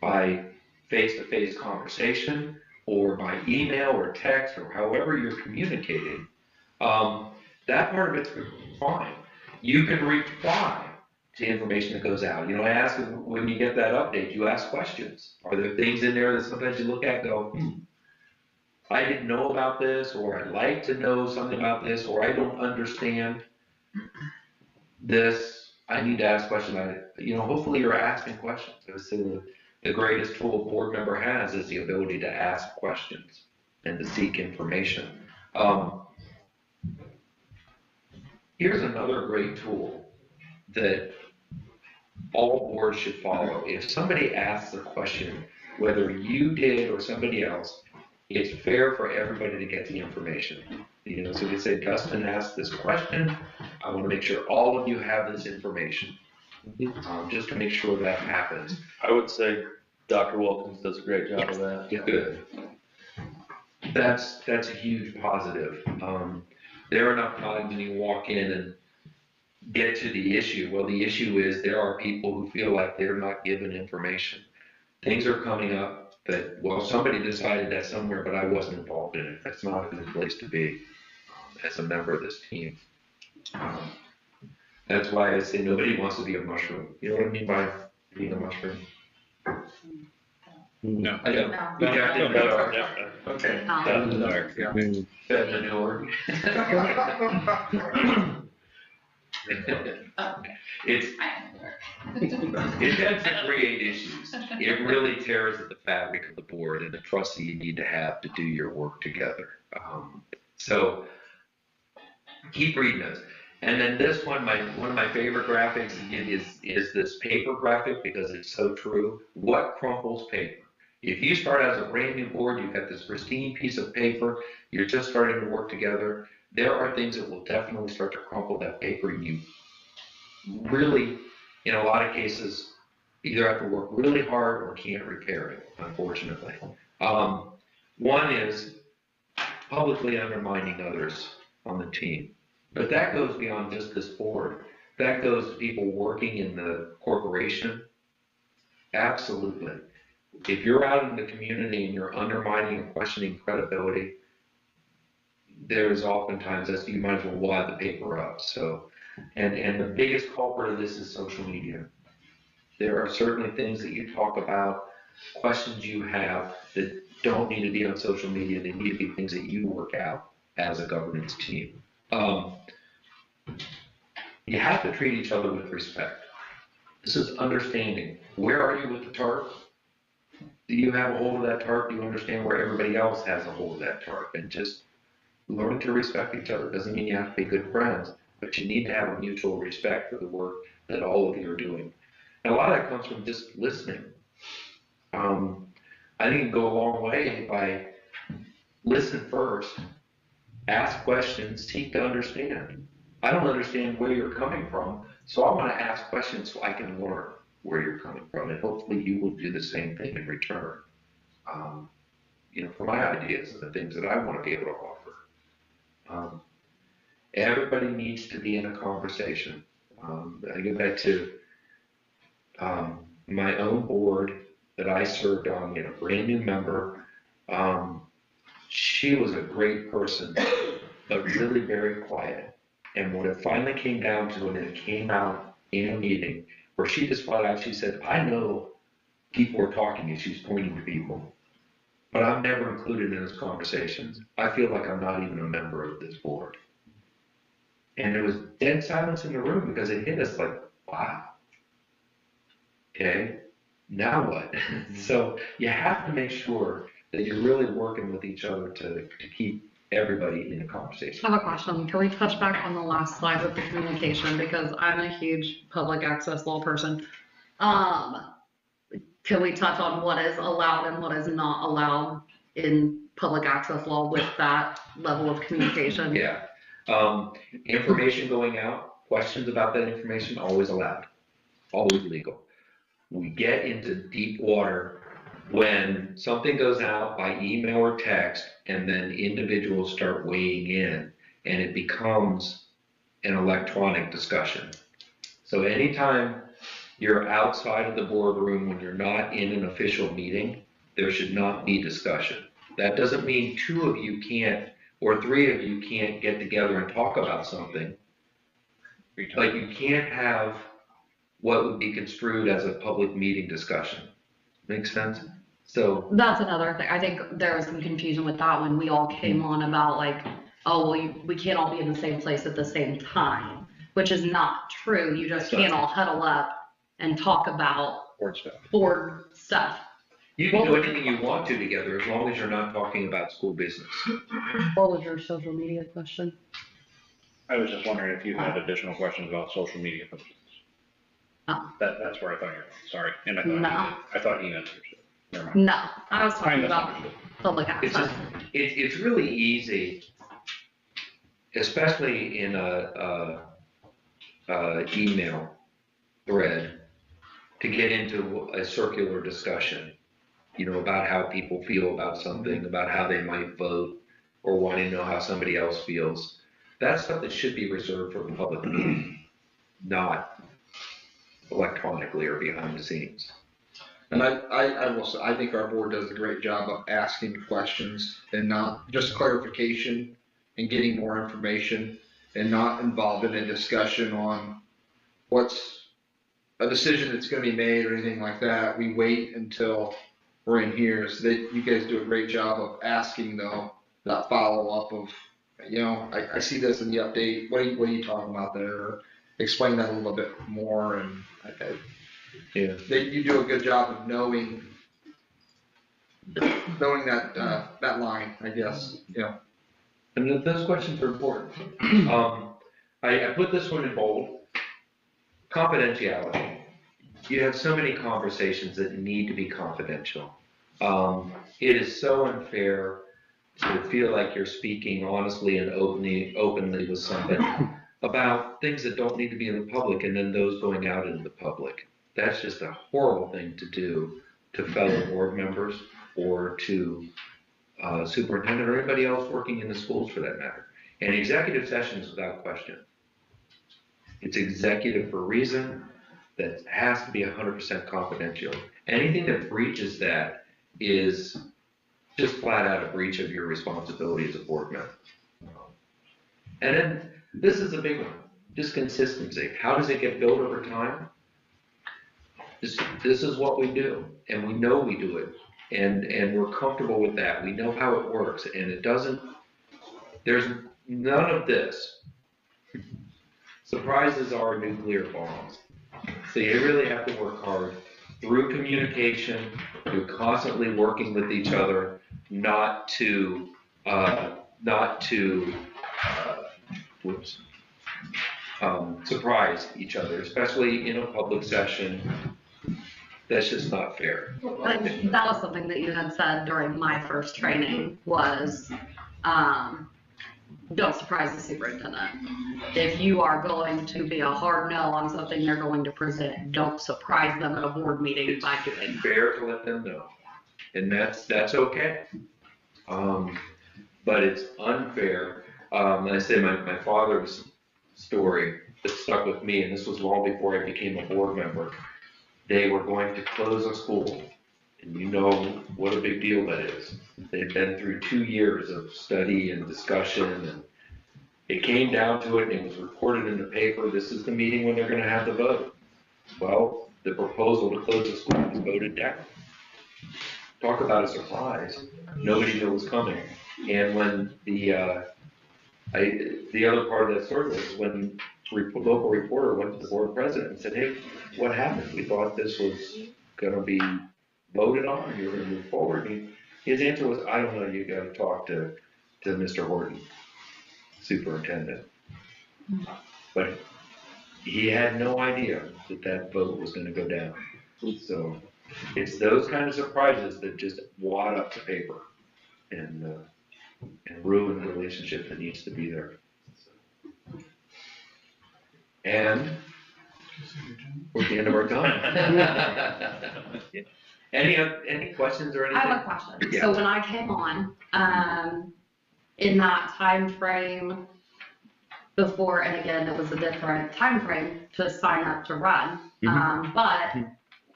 by face-to-face conversation or by email or text or however you're communicating. That part of it's fine. You can reply to information that goes out. You know, I ask when you get that update, you ask questions. Are there things in there that sometimes you look at and go, I didn't know about this, or I'd like to know something about this, or I don't understand this. I need to ask questions about it. You know, hopefully you're asking questions. I would say the greatest tool a board member has is the ability to ask questions and to seek information. Here's another great tool that all boards should follow. If somebody asks a question, whether you did or somebody else, it's fair for everybody to get the information. You know, so we say, Dustin asked this question. I want to make sure all of you have this information, just to make sure that happens. I would say Dr. Wilkins does a great job of that. Good. That's a huge positive. There are enough times when you walk in and get to the issue. Well, the issue is there are people who feel like they're not given information. Things are coming up that, well, somebody decided that somewhere, but I wasn't involved in it. That's not a good place to be as a member of this team. That's why I say nobody wants to be a mushroom. You know what I mean by being a mushroom? No. I don't. You got it in the dark. Yeah. Okay. In the dark, yeah. Shut the door. It tends to create issues. It really tears at the fabric of the board and the trust that you need to have to do your work together. So keep reading those. And then this one of my favorite graphics is this paper graphic, because it's so true. What crumples paper? If you start as a brand new board, you've got this pristine piece of paper, you're just starting to work together, there are things that will definitely start to crumple that paper. You really, in a lot of cases, either have to work really hard or can't repair it, unfortunately. One is publicly undermining others on the team. But that goes beyond just this board. That goes to people working in the corporation. Absolutely. If you're out in the community and you're undermining and questioning credibility, there's oftentimes that you might as well wad the paper up. So, and the biggest culprit of this is social media. There are certainly things that you talk about questions you have that don't need to be on social media, they need to be things that you work out as a governance team. You have to treat each other with respect. This is understanding. Where are you with the tarp? Do you have a hold of that tarp? Do you understand where everybody else has a hold of that tarp? And just learn to respect each other. Doesn't mean you have to be good friends, but you need to have a mutual respect for the work that all of you are doing. And a lot of that comes from just listening. I think it can go a long way by listen first, ask questions, seek to understand. I don't understand where you're coming from, so I want to ask questions so I can learn where you're coming from, and hopefully you will do the same thing in return. For my ideas and the things that I want to be able to offer. Everybody needs to be in a conversation. I go back to my own board that I served on, a brand new member. She was a great person, but really very quiet. And when it finally came down to it, and it came out in a meeting where she just flat out, she said, I know people are talking and she's pointing to people, but I'm never included in those conversations. I feel like I'm not even a member of this board. And there was dead silence in the room because it hit us like, wow. Okay, now what? So you have to make sure that you're really working with each other to keep everybody in a conversation. I have a question. Can we touch back on the last slide with the communication? Because I'm a huge public access law person. Can we touch on what is allowed and what is not allowed in public access law with that level of communication? Yeah. Information going out, questions about that information, always allowed, always legal. We get into deep water when something goes out by email or text and then individuals start weighing in and it becomes an electronic discussion. So anytime you're outside of the boardroom when you're not in an official meeting, there should not be discussion. That doesn't mean two of you can't or three of you can't get together and talk about something. Like you can't have what would be construed as a public meeting discussion. Make sense? So that's another thing. I think there was some confusion with that when we all came on about like, oh, well, we can't all be in the same place at the same time, which is not true. You just can't all huddle up and talk about board stuff. You can do anything you want to together as long as you're not talking about school business. What was your social media question? I was just wondering if you had additional questions about social media. Oh. That's where I thought you were. Sorry. And I thought you answered it. Never mind. No, I was talking about public access. It's really easy, especially in a email thread, to get into a circular discussion, about how people feel about something, about how they might vote, or want to know how somebody else feels. That's stuff that should be reserved for the public meeting, not electronically or behind the scenes. And I will say, I think our board does a great job of asking questions and not just clarification and getting more information and not involved in a discussion on what's a decision that's going to be made or anything like that. We wait until we're in here. So you guys do a great job of asking though, that follow up of, I see this in the update. What are you talking about there? Explain that a little bit more. And you do a good job of knowing that line, I guess. And those questions are important. I put this one in bold. Confidentiality. You have so many conversations that need to be confidential. It is so unfair to feel like you're speaking honestly and openly with somebody about things that don't need to be in the public and then those going out into the public. That's just a horrible thing to do to fellow board members or to superintendent or anybody else working in the schools for that matter. And executive sessions without question. It's executive for a reason. That has to be 100% confidential. Anything that breaches that is just flat out a breach of your responsibility as a board member. And then this is a big one, just consistency. How does it get built over time? this is what we do, and we know we do it, and we're comfortable with that. We know how it works, and there's none of this. Surprises are nuclear bombs. So you really have to work hard through communication, through constantly working with each other, not to surprise each other, especially in a public session. That's just not fair. That was something that you had said during my first training was, don't surprise the superintendent. If you are going to be a hard no on something they're going to present, don't surprise them at a board meeting by doing It's fair to let them know, and that's okay. But it's unfair. I say my father's story that stuck with me, and this was long before I became a board member. They were going to close a school, and you know what a big deal that is. They'd been through 2 years of study and discussion, and it came down to it, and it was reported in the paper, this is the meeting when they're gonna have the vote. Well, the proposal to close the school was voted down. Talk about a surprise. Nobody knew it was coming. And when the other part of that story was when local reporter went to the board president and said, hey, what happened? We thought this was gonna be voted on and you were gonna move forward. And his answer was, I don't know, you gotta talk to Mr. Horton, superintendent. But he had no idea that vote was gonna go down. So it's those kind of surprises that just wad up the paper and ruin the relationship that needs to be there. And we're at the end of our time. Any questions or anything? I have a question. Yeah. So when I came on, in that time frame before, and again, it was a different time frame to sign up to run. But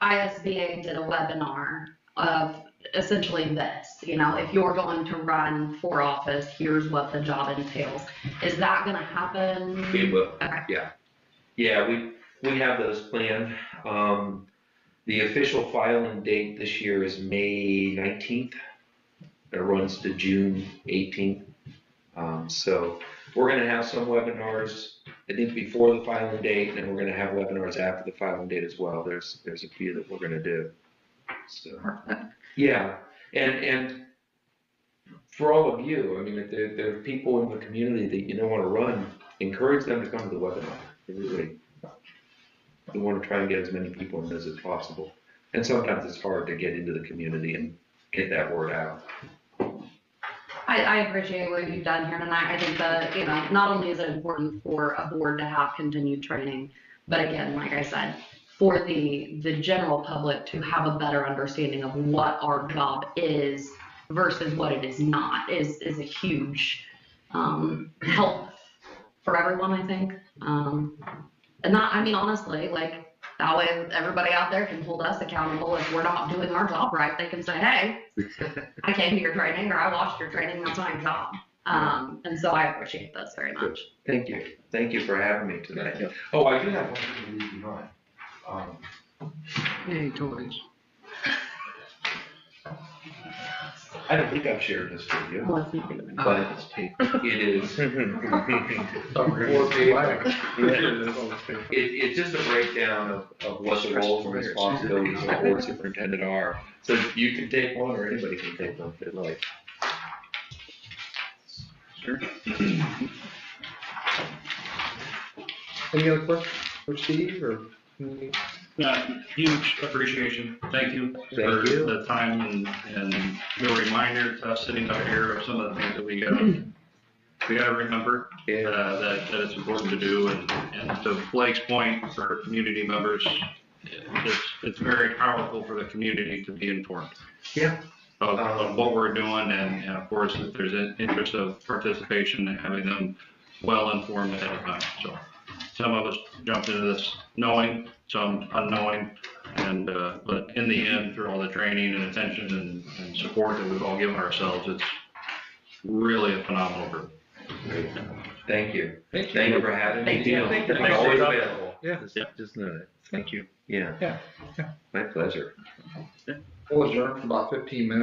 ISBA did a webinar of essentially this, if you're going to run for office, here's what the job entails. Is that gonna happen? It will. Okay. Yeah, we have those planned. The official filing date this year is May 19th. It runs to June 18th. So we're gonna have some webinars, I think before the filing date, and we're gonna have webinars after the filing date as well. There's a few that we're gonna do. So, yeah, and for all of you, I mean, if there are people in the community that you don't wanna run, encourage them to come to the webinar. Really. We want to try and get as many people in as possible. And sometimes it's hard to get into the community and get that word out. I appreciate what you've done here tonight. I think that, not only is it important for a board to have continued training, but again, like I said, for the general public to have a better understanding of what our job is versus what it is not is a huge help for everyone, I think. And not, I mean, honestly, like, that way everybody out there can hold us accountable. If we're not doing our job right, they can say, hey, I came to your training or I watched your training, that's my job. And so I appreciate this very much. Thank you. Thank you for having me tonight. Oh, I do have one thing to leave behind. Yay, toys. I don't think I've shared this with you, Well, it's not gonna be- but it is. It's just a breakdown of what the roles and responsibilities of the board superintendent are. So you can take one or anybody can take one if they'd like. Sure. Any other questions for Steve or? Huge appreciation. Thank you Thank for you. the time and the reminder to us sitting up here of some of the things that we gotta remember, that it's important to do. And to Blake's point, for community members, it's very powerful for the community to be informed. Yeah. Of what we're doing, and of course, if there's an interest of participation, and having them well informed ahead of time. So some of us jumped into this knowing, some unknowing, and but in the end, through all the training and attention and support that we've all given ourselves, it's really a phenomenal group. Thank you. Thank Thank you for having me. Thank you. Thank you. I'm always available. Yeah. Just know that. Thank you. Yeah. Yeah. My pleasure. We'll adjourn for about 15 minutes.